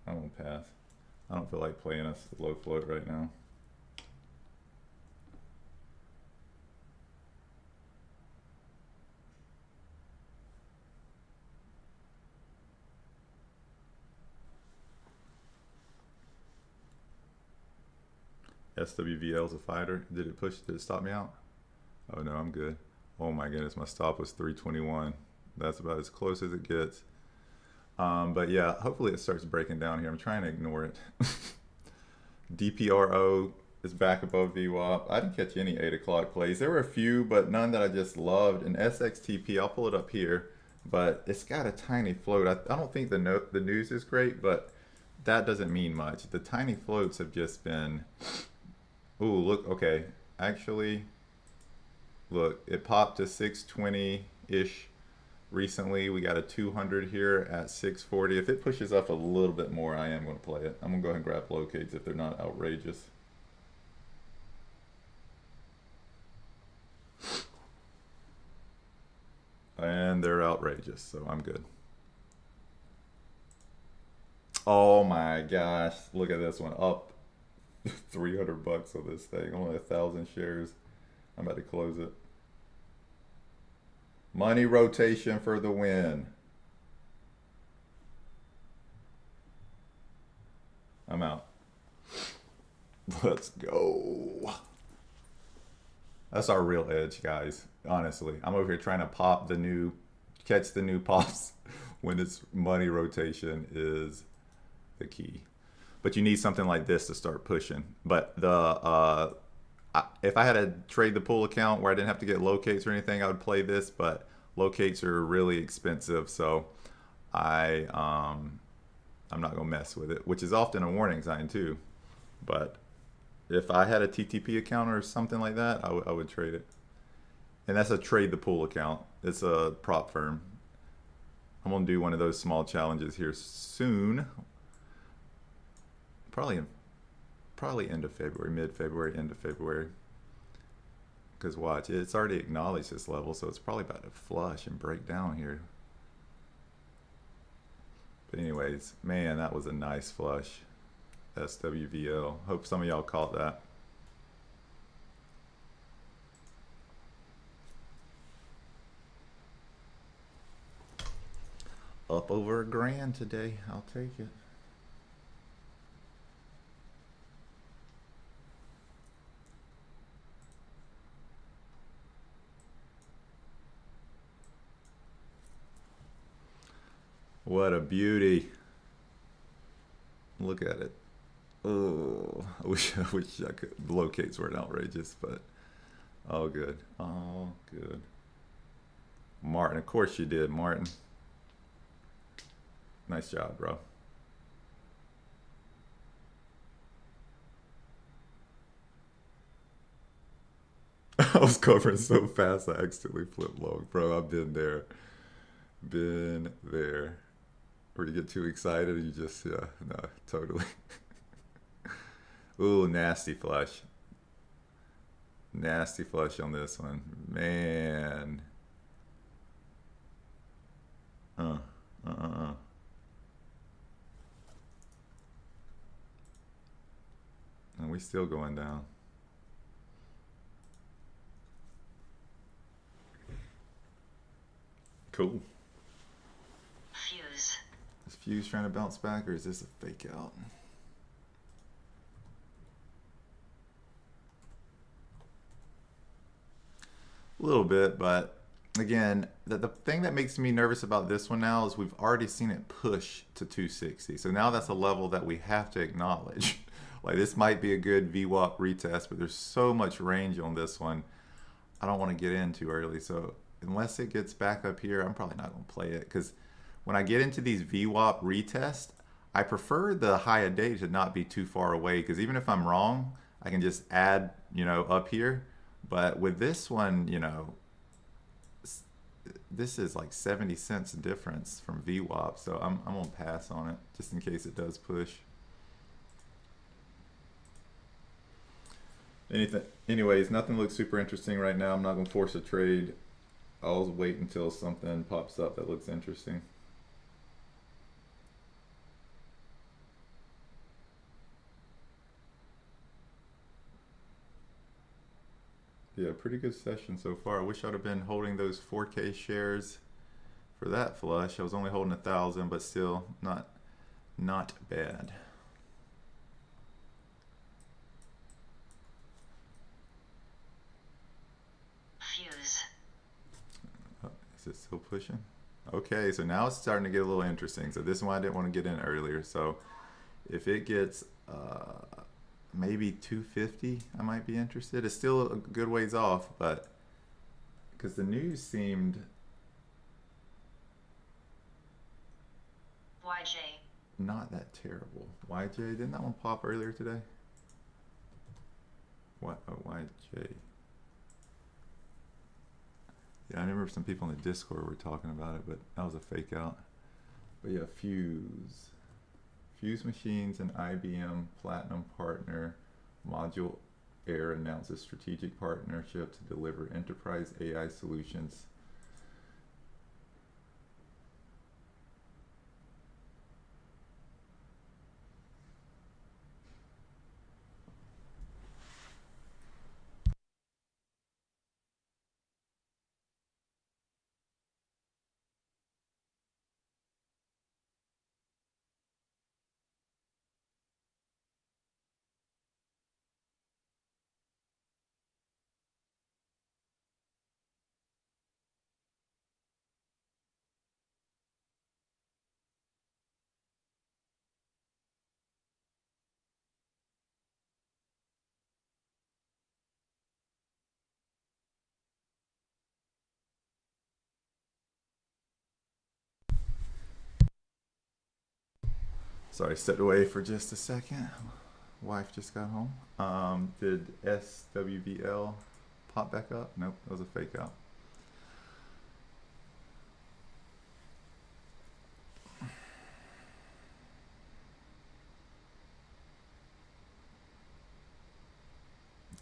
A: I won't pass. I don't feel like playing a low float right now. SWVL's a fighter. Did it stop me out? Oh no, I'm good. Oh my goodness, my stop was 321. That's about as close as it gets. But yeah, hopefully it starts breaking down here. I'm trying to ignore it. DPRO is back above VWAP. I didn't catch any 8 o'clock plays. There were a few, but none that I just loved. And SXTP, I'll pull it up here, but it's got a tiny float. I don't think the news is great, but that doesn't mean much. The tiny floats have just been... Ooh, look, okay. Actually, look, it popped to 620-ish recently. We got a 200 here at 640. If it pushes up a little bit more, I am going to play it. I'm going to go ahead and grab locates if they're not outrageous. And they're outrageous, so I'm good. Oh my gosh, look at this one. Up $300 on this thing, only 1,000 shares. I'm about to close it. Money rotation for the win. I'm out. Let's go. That's our real edge, guys. Honestly, I'm over here trying to catch the new pops when it's money rotation is the key. But you need something like this to start pushing. But if I had to trade the pool account where I didn't have to get locates or anything, I would play this. But locates are really expensive, so I'm not gonna mess with it, which is often a warning sign too. But if I had a TTP account or something like that, I would trade it. And that's a trade the pool account. It's a prop firm. I'm gonna do one of those small challenges here soon. Probably end of February, mid-February, end of February. Because watch, it's already acknowledged this level, so it's probably about to flush and break down here. But anyways, man, that was a nice flush. SWVL. Hope some of y'all caught that. Up over $1,000 today. I'll take it. What a beauty. Look at it. Oh, I wish I could. The locates weren't outrageous, but all good. All good. Martin, of course you did, Martin. Nice job, bro. I was covering so fast I accidentally flipped long, bro. I've been there. Been there. Or you get too excited and you just, yeah, no, totally. Ooh, nasty flush. Nasty flush on this one. Man. And we still going down. Cool.
B: Fuse.
A: Is Fuse trying to bounce back, or is this a fake out? A little bit, but again, the thing that makes me nervous about this one now is we've already seen it push to 260. So now that's a level that we have to acknowledge. Like, this might be a good VWAP retest, but there's so much range on this one. I don't want to get in too early. So unless it gets back up here, I'm probably not going to play it, because when I get into these VWAP retest, I prefer the high a day to not be too far away, because even if I'm wrong, I can just add, up here. But with this one, this is like 70 cents difference from VWAP, so I'm going to pass on it just in case it does push. Anyways, nothing looks super interesting right now. I'm not going to force a trade. I'll wait until something pops up that looks interesting. Yeah, pretty good session so far. I wish I'd have been holding those 4K shares for that flush. I was only holding 1,000, but still not bad.
B: Fuse.
A: Is it still pushing? Okay, so now it's starting to get a little interesting. So this is why I didn't want to get in earlier. So if it gets maybe 250, I might be interested. It's still a good ways off, but because the news seemed
B: YJ.
A: not that terrible. YJ, didn't that one pop earlier today? What? Oh, YJ. Yeah, I remember some people in the Discord were talking about it, but that was a fake out. But yeah, Fuse. Fuse Machines and IBM Platinum Partner Module Air announces strategic partnership to deliver enterprise AI solutions. Sorry, stepped away for just a second. Wife just got home. Did SWVL pop back up? Nope, that was a fake out.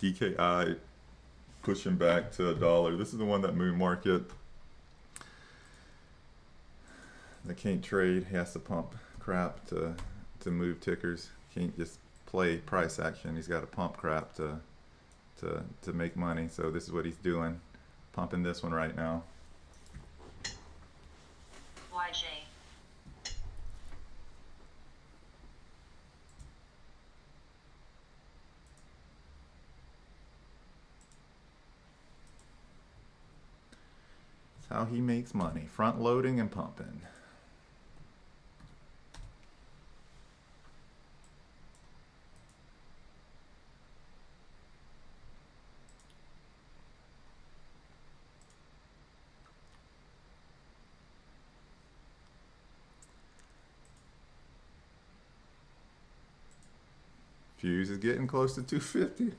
A: DKI pushing back to $1. This is the one that Moon Market that can't trade. He has to pump crap to move tickers. Can't just play price action. He's got to pump crap to make money. So this is what he's doing, pumping this one right now.
B: YJ.
A: That's how he makes money, front loading and pumping. Fuse is getting close to 250.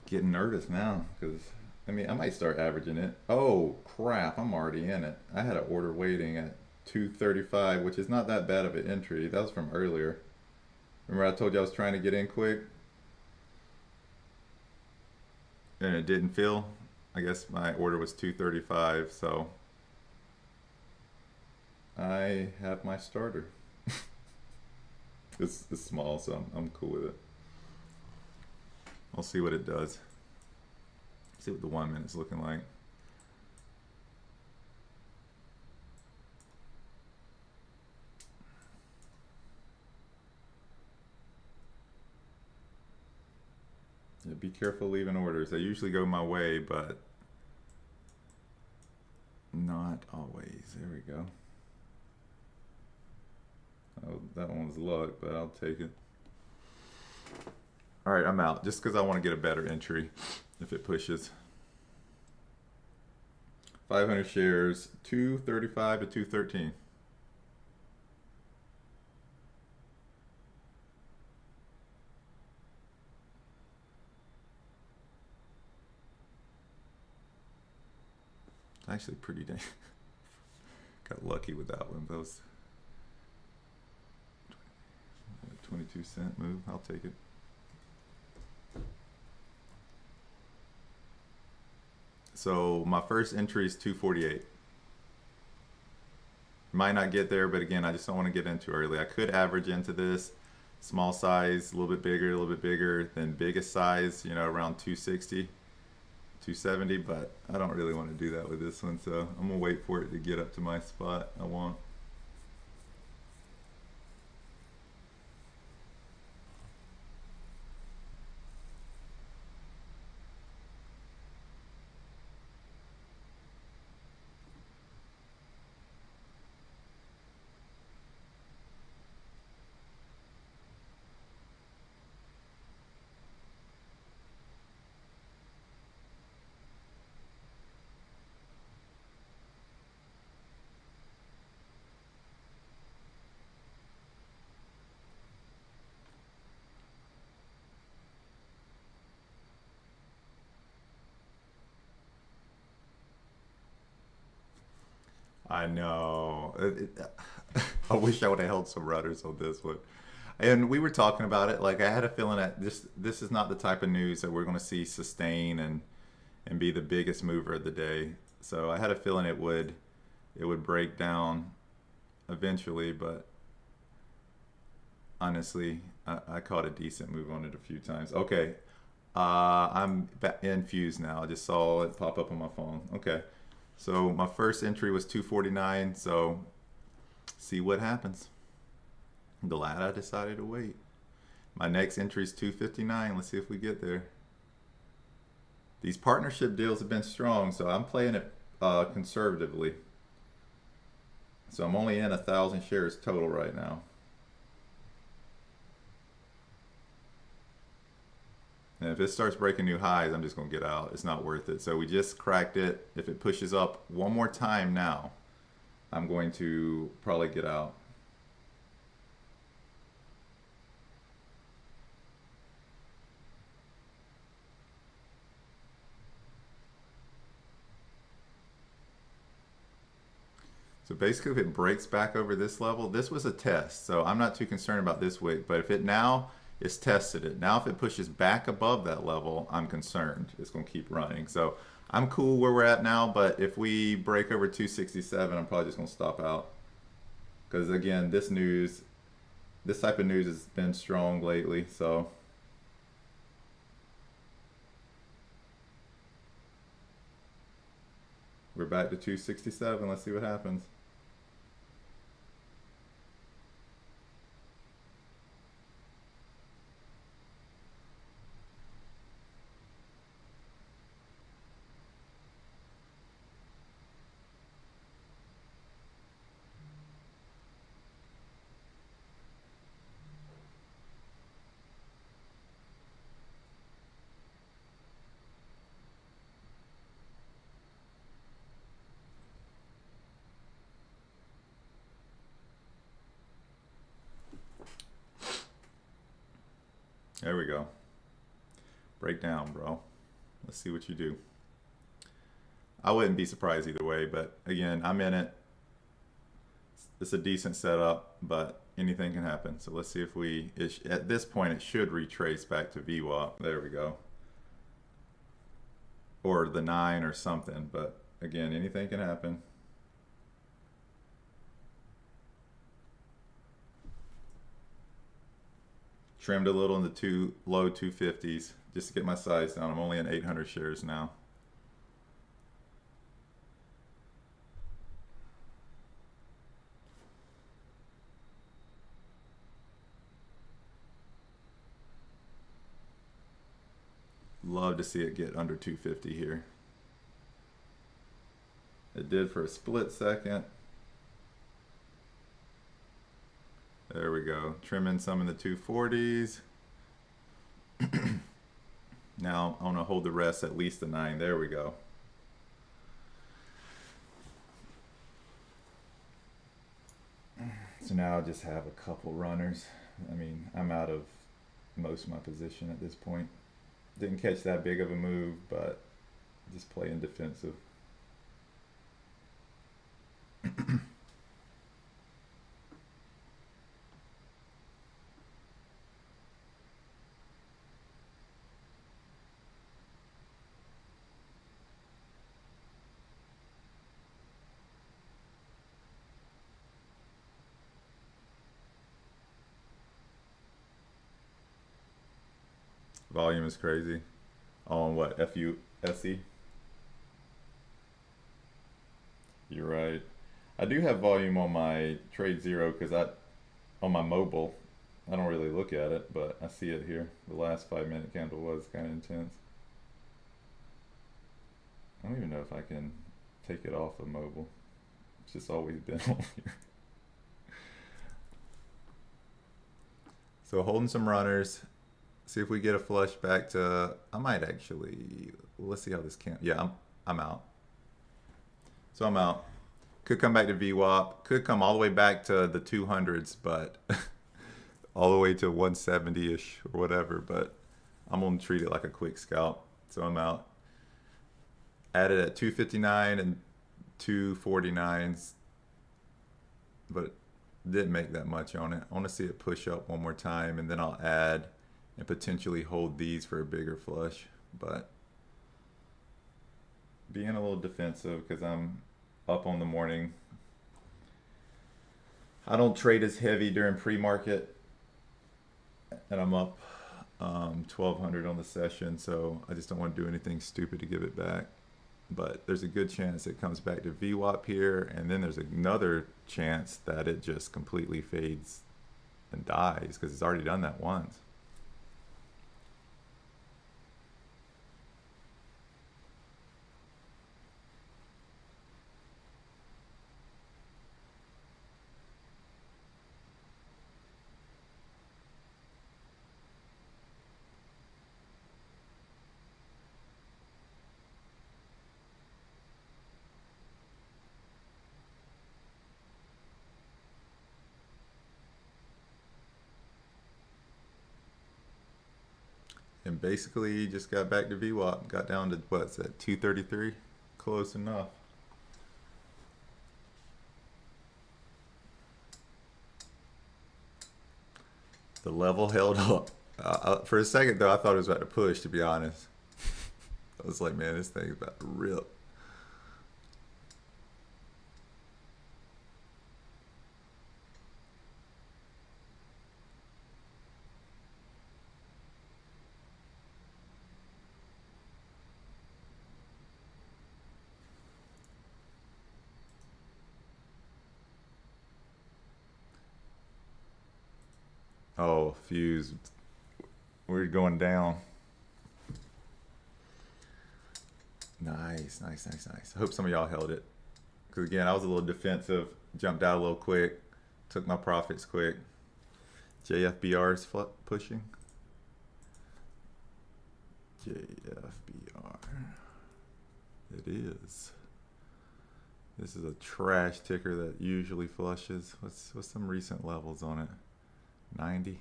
A: Getting nervous now because I might start averaging it. Oh crap, I'm already in it. I had an order waiting at 235, which is not that bad of an entry. That was from earlier. Remember I told you I was trying to get in quick and it didn't fill? I guess my order was 235, so I have my starter. It's small, so I'm cool with it. I'll see what it does. See what the 1 minute's looking like. Yeah, be careful leaving orders. They usually go my way, but not always. There we go. Oh, that one was luck, but I'll take it. All right, I'm out. Just because I want to get a better entry if it pushes. 500 shares, 235 to 213. Actually pretty dang. Got lucky with that one. Those 22-cent move. I'll take it. So my first entry is 248. Might not get there, but again, I just don't want to get in too early. I could average into this. Small size, a little bit bigger than biggest size, you know, around 260. 270, but I don't really want to do that with this one, so I'm gonna wait for it to get up to my spot I want. I know. I wish I would have held some rudders on this one. And we were talking about it. Like I had a feeling that this is not the type of news that we're going to see sustain and be the biggest mover of the day. So I had a feeling it would break down eventually, but honestly, I caught a decent move on it a few times. Okay, I'm infused now. I just saw it pop up on my phone. Okay. So my first entry was 249, so see what happens. Glad I decided to wait. My next entry is 259. Let's see if we get there. These partnership deals have been strong, so I'm playing it conservatively. So I'm only in 1,000 shares total right now. And if it starts breaking new highs, I'm just going to get out. It's not worth it. So we just cracked it. If it pushes up one more time now, I'm going to probably get out. So basically, if it breaks back over this level, this was a test. So I'm not too concerned about this wick. But if it now it's tested it. Now if it pushes back above that level, I'm concerned. It's going to keep running. So I'm cool where we're at now, but if we break over 267, I'm probably just going to stop out. Because again, this type of news has been strong lately, so. We're back to 267. Let's see what happens. There we go. Break down, bro. Let's see what you do. I wouldn't be surprised either way, but again, I'm in it. It's a decent setup, but anything can happen. So let's see if at this point, it should retrace back to VWAP. There we go. Or the 9 or something, but again, anything can happen. Trimmed a little in the low 250s just to get my size down. I'm only in 800 shares now. Love to see it get under 250 here. It did for a split second. There we go. Trimming some in the 240s. Now I want to hold the rest at least the 9. There we go. So now I just have a couple runners. I mean, I'm out of most of my position at this point. Didn't catch that big of a move, but just playing defensive. Volume is crazy. On what, FUSE? You're right. I do have volume on my TradeZero because on my mobile, I don't really look at it, but I see it here. The last 5-minute candle was kind of intense. I don't even know if I can take it off of mobile. It's just always been on here. So holding some runners. See if we get a flush back to, I might actually, let's see how this can, yeah, I'm out. So I'm out. Could come back to VWAP, could come all the way back to the 200s, but all the way to 170-ish or whatever, but I'm gonna treat it like a quick scalp. So I'm out. Added at 259 and 249s, but didn't make that much on it. I wanna see it push up one more time, and then I'll add and potentially hold these for a bigger flush, but being a little defensive because I'm up on the morning. I don't trade as heavy during pre-market, and I'm up 1200 on the session, so I just don't want to do anything stupid to give it back. But there's a good chance it comes back to VWAP here, and then there's another chance that it just completely fades and dies because it's already done that once. And basically just got back to VWAP, got down to what's that, 233? Close enough. The level held up. For a second though, I thought it was about to push, to be honest. I was like, man, this thing's about to rip. Oh, fuse. We're going down. Nice, nice, nice, nice. I hope some of y'all held it. Because again, I was a little defensive, jumped out a little quick, took my profits quick. JFBR is pushing. JFBR. It is. This is a trash ticker that usually flushes. What's some recent levels on it? 90.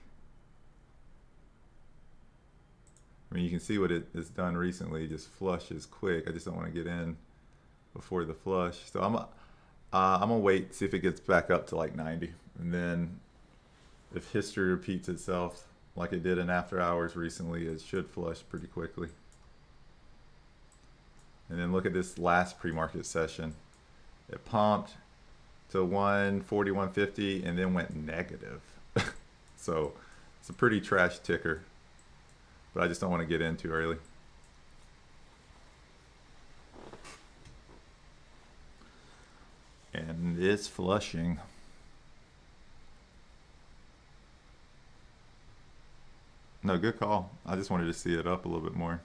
A: I mean, you can see what it's done recently. Just flushes quick. I just don't want to get in before the flush. So I'm gonna wait, see if it gets back up to like 90, and then if history repeats itself like it did in after hours recently, it should flush pretty quickly. And then look at this last pre-market session. It pumped to 140, 150, and then went negative. So it's a pretty trash ticker, but I just don't want to get in too early. And it's flushing. No, good call. I just wanted to see it up a little bit more.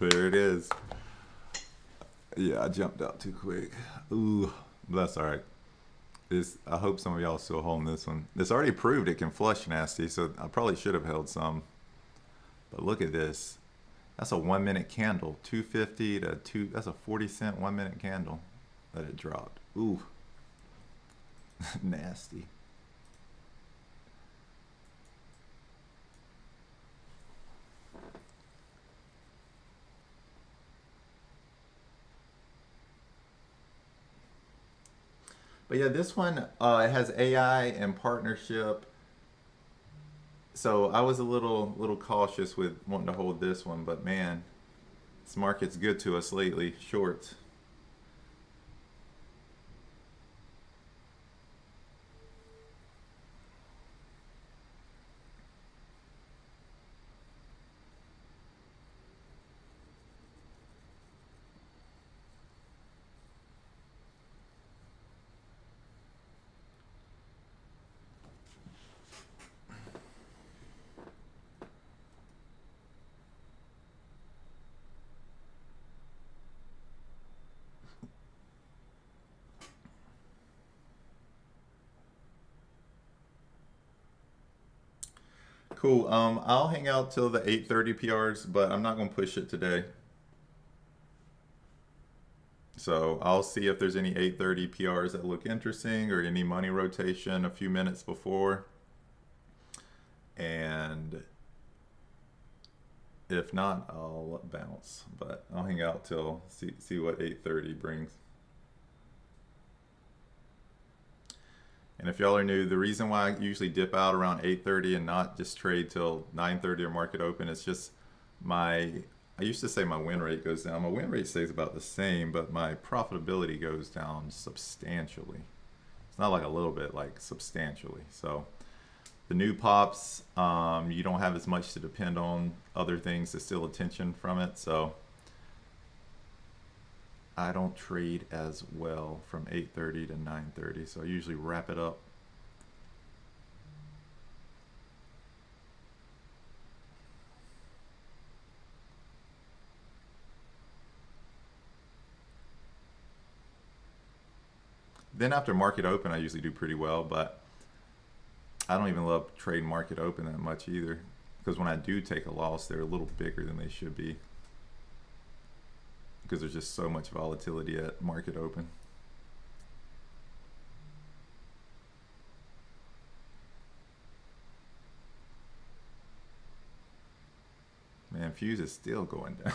A: There it is. Yeah, I jumped out too quick. Ooh, that's all right. I hope some of y'all still holding this one. It's already proved it can flush nasty, so I probably should have held some. But look at this. That's a 1 minute candle. 250 to 2. That's a 40-cent 1 minute candle that it dropped. Ooh, nasty. But yeah, this one it has AI and partnership. So I was a little cautious with wanting to hold this one, but man, this market's good to us lately. Shorts. Cool. I'll hang out till the 8:30 PRs, but I'm not gonna push it today. So I'll see if there's any 8:30 PRs that look interesting or any money rotation a few minutes before. And if not, I'll bounce. But I'll hang out till see what 8:30 brings. And if y'all are new, the reason why I usually dip out around 8:30 and not just trade till 9:30 or market open, it's just I used to say my win rate goes down. My win rate stays about the same, but my profitability goes down substantially. It's not like a little bit, like substantially. So the new pops, you don't have as much to depend on other things to steal attention from it. So I don't trade as well from 8:30 to 9:30. So I usually wrap it up. Then after market open, I usually do pretty well, but I don't even love trade market open that much either, because when I do take a loss, they're a little bigger than they should be, because there's just so much volatility at market open. Man, Fuse is still going down.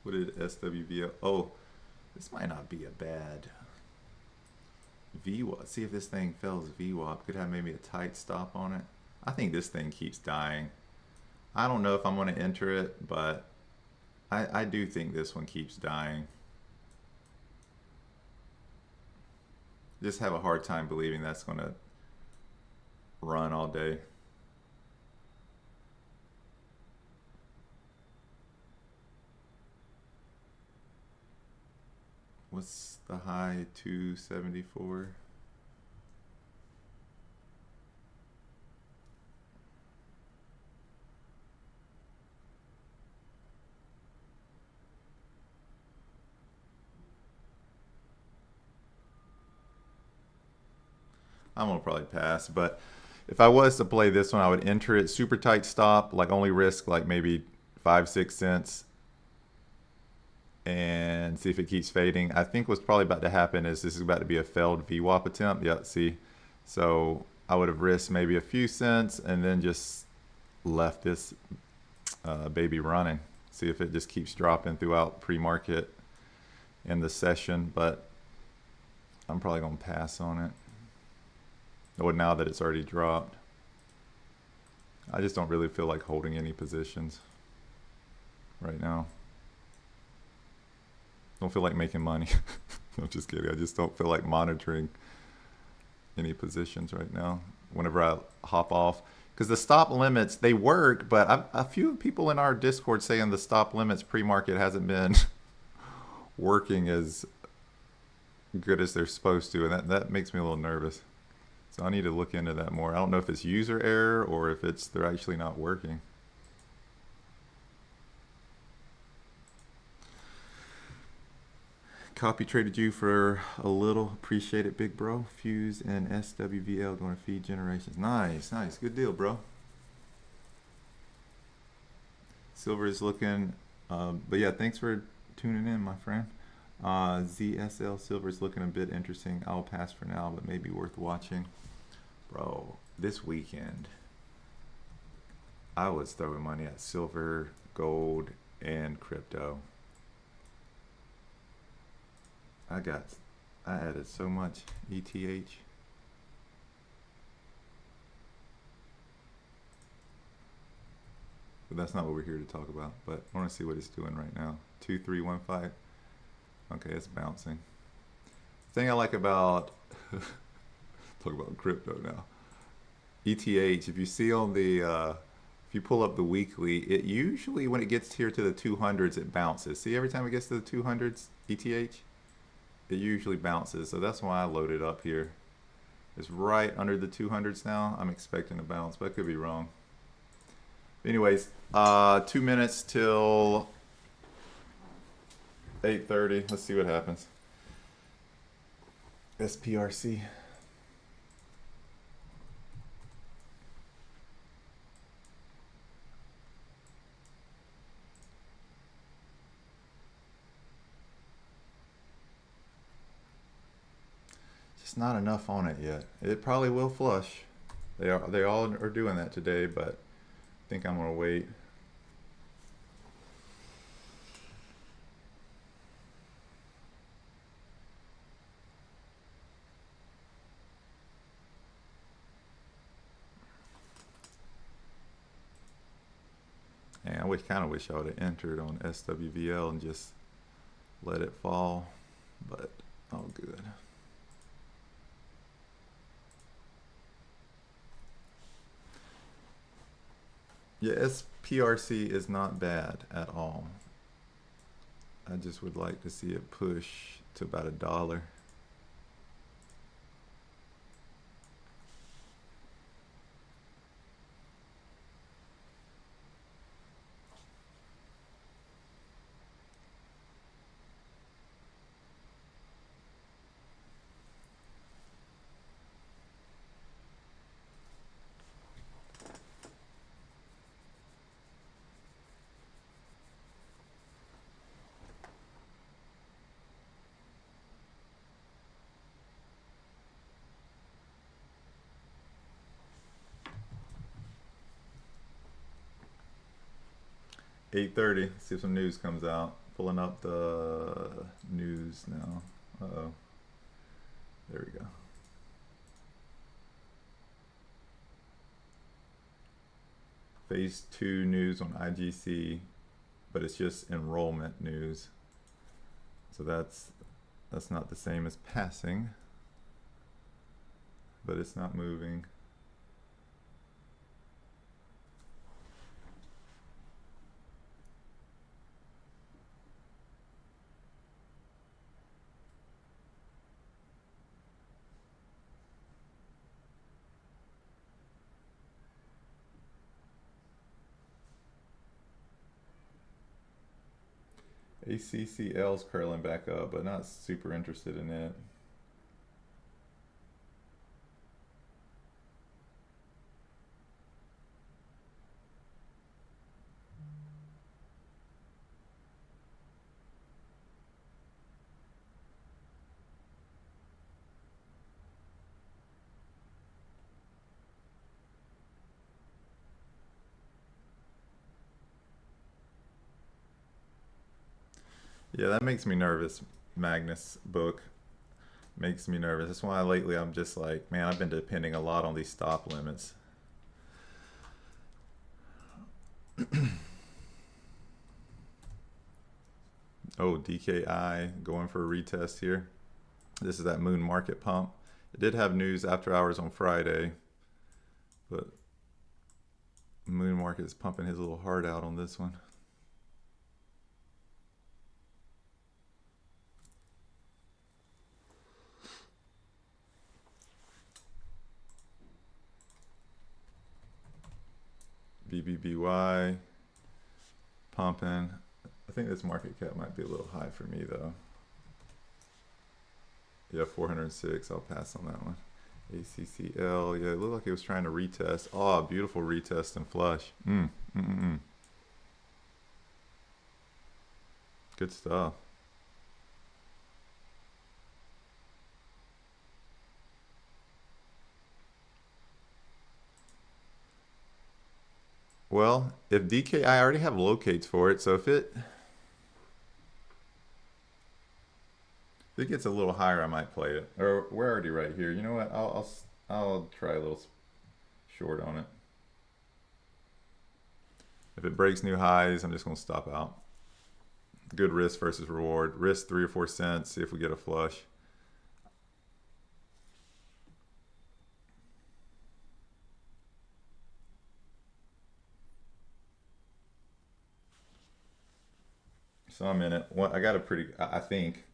A: What did SWV? Oh, this might not be a bad VWAP. See if this thing fails VWAP. Could have maybe a tight stop on it. I think this thing keeps dying. I don't know if I'm going to enter it, but I do think this one keeps dying. Just have a hard time believing that's going to run all day. What's the high? 274. I'm gonna probably pass, but if I was to play this one, I would enter it super tight stop, like only risk like maybe 5-6 cents, and see if it keeps fading. I think what's probably about to happen is this is about to be a failed VWAP attempt. Yep, see, so I would have risked maybe a few cents and then just left this baby running. See if it just keeps dropping throughout pre-market in the session, but I'm probably gonna pass on it. Or now that it's already dropped. I just don't really feel like holding any positions right now. Don't feel like making money. I'm just kidding. I just don't feel like monitoring any positions right now whenever I hop off. Because the stop limits, they work, but a few people in our Discord saying the stop limits pre-market hasn't been working as good as they're supposed to, and that makes me a little nervous. So I need to look into that more. I don't know if it's user error or if they're actually not working. Copy traded you for a little. Appreciate it, big bro. Fuse and SWVL going to feed generations. Nice, nice. Good deal, bro. Silver is looking, but yeah, thanks for tuning in, my friend. ZSL Silver is looking a bit interesting. I'll pass for now, but maybe worth watching. Bro, this weekend, I was throwing money at silver, gold, and crypto. I added so much ETH. But that's not what we're here to talk about. But I want to see what it's doing right now. 2315. Okay, it's bouncing. The thing I like about talk about crypto now. ETH, if you see on the if you pull up the weekly, it usually when it gets here to the 200s, it bounces. See, every time it gets to the 200s, ETH, it usually bounces. So that's why I loaded up here. It's right under the 200s now. I'm expecting a bounce, but I could be wrong. Anyways, 2 minutes till 8:30. Let's see what happens. SPRC. Just not enough on it yet. It probably will flush. They all are doing that today, but I think I'm gonna wait. And I kind of wish I would have entered on SWVL and just let it fall, but all good. Yeah, SPRC is not bad at all. I just would like to see it push to about $1. $8:30. See if some news comes out. Pulling up the news now. Uh-oh. There we go. Phase 2 news on IGC, but it's just enrollment news. So that's not the same as passing, but it's not moving. ACCL's curling back up, but not super interested in it. Yeah, that makes me nervous. Magnus book makes me nervous. That's why lately I'm just like, man, I've been depending a lot on these stop limits. Oh, DKI going for a retest here. This is that moon market pump. It did have news after hours on Friday, but moon market is pumping his little heart out on this one. BBBY pumping. I think this market cap might be a little high for me though. Yeah, 406. I'll pass on that one. ACCL. Yeah, it looked like it was trying to retest. Oh, beautiful retest and flush. Good stuff. Well, if DK, I already have locates for it, so if it gets a little higher, I might play it. Or we're already right here. You know what? I'll try a little short on it. If it breaks new highs, I'm just gonna stop out. Good risk versus reward. Risk 3 or 4 cents. See if we get a flush. So I'm in it. I got a pretty, I think,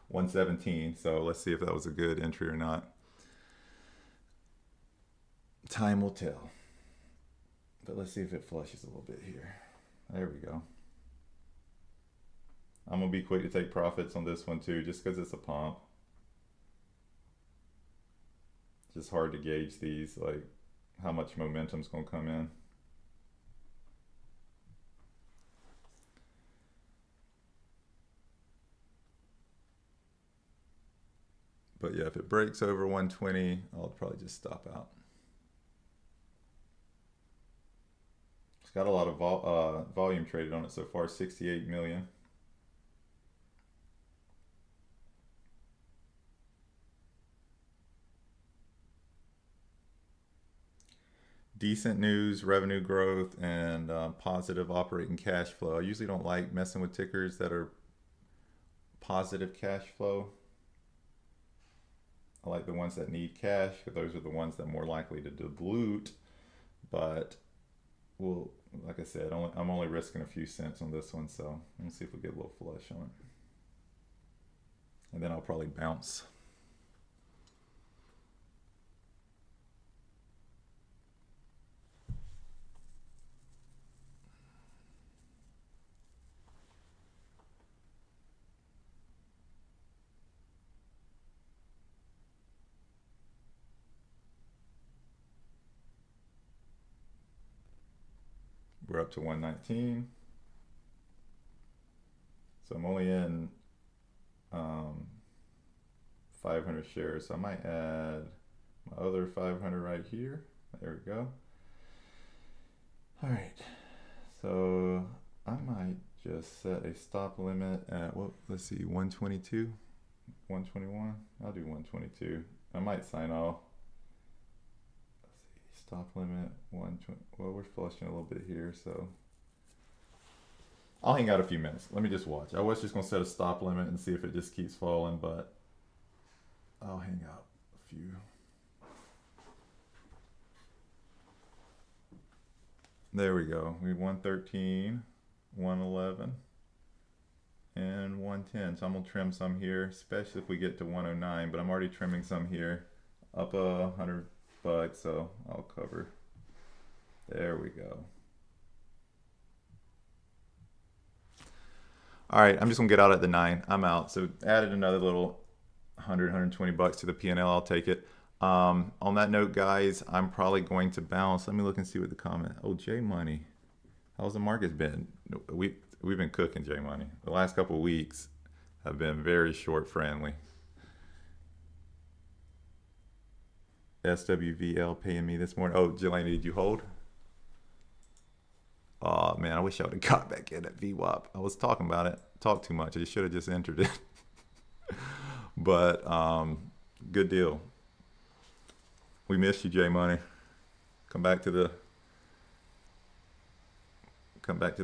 A: 117. So let's see if that was a good entry or not. Time will tell. But let's see if it flushes a little bit here. There we go. I'm going to be quick to take profits on this one too, just because it's a pump. It's just hard to gauge these, like how much momentum's going to come in. But yeah, if it breaks over 120, I'll probably just stop out. It's got a lot of volume traded on it so far, 68 million. Decent news, revenue growth, and positive operating cash flow. I usually don't like messing with tickers that are positive cash flow. I like the ones that need cash, because those are the ones that are more likely to dilute. But, well, like I said, I'm only risking a few cents on this one, so let's see if we get a little flush on it. And then I'll probably bounce. We're up to 119. So I'm only in 500 shares. So I might add my other 500 right here. There we go. All right. So I might just set a stop limit at, well, let's see, 122, 121. I'll do 122. I might sign off. Stop limit 120. Well, we're flushing a little bit here, so I'll hang out a few minutes. Let me just watch. I was just gonna set a stop limit and see if it just keeps falling, but I'll hang out a few. There we go. We 113, 111, and 110. So I'm gonna trim some here, especially if we get to 109. But I'm already trimming some here, up $100. So I'll cover. There we go. All right, I'm just gonna get out at the 9. I'm out. So added another little 120 bucks to the P&L. I'll take it. On that note, guys, I'm probably going to bounce. Let me look and see what the comment. Oh, J Money. How's the market been? We've been cooking, J Money. The last couple of weeks have been very short friendly. SWVL paying me this morning. Oh, Jelani, did you hold? Oh man, I wish I would have got back in at VWAP. I was talking about it. Talked too much. I should have just entered it. But good deal. We missed you, J Money. Come back to the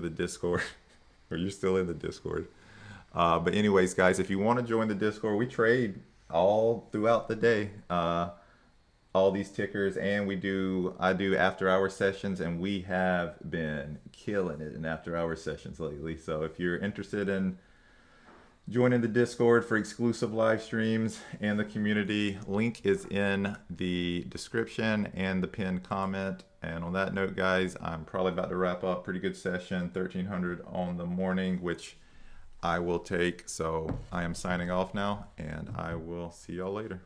A: Discord. Or you're still in the Discord. But anyways, guys, if you want to join the Discord, we trade all throughout the day. All these tickers, and I do after hour sessions, and we have been killing it in after hour sessions lately. So if you're interested in joining the Discord for exclusive live streams and the community, link is in the description and the pinned comment. And on that note, guys, I'm probably about to wrap up. Pretty good session, 1300 on the morning, which I will take. So I am signing off now, and I will see y'all later.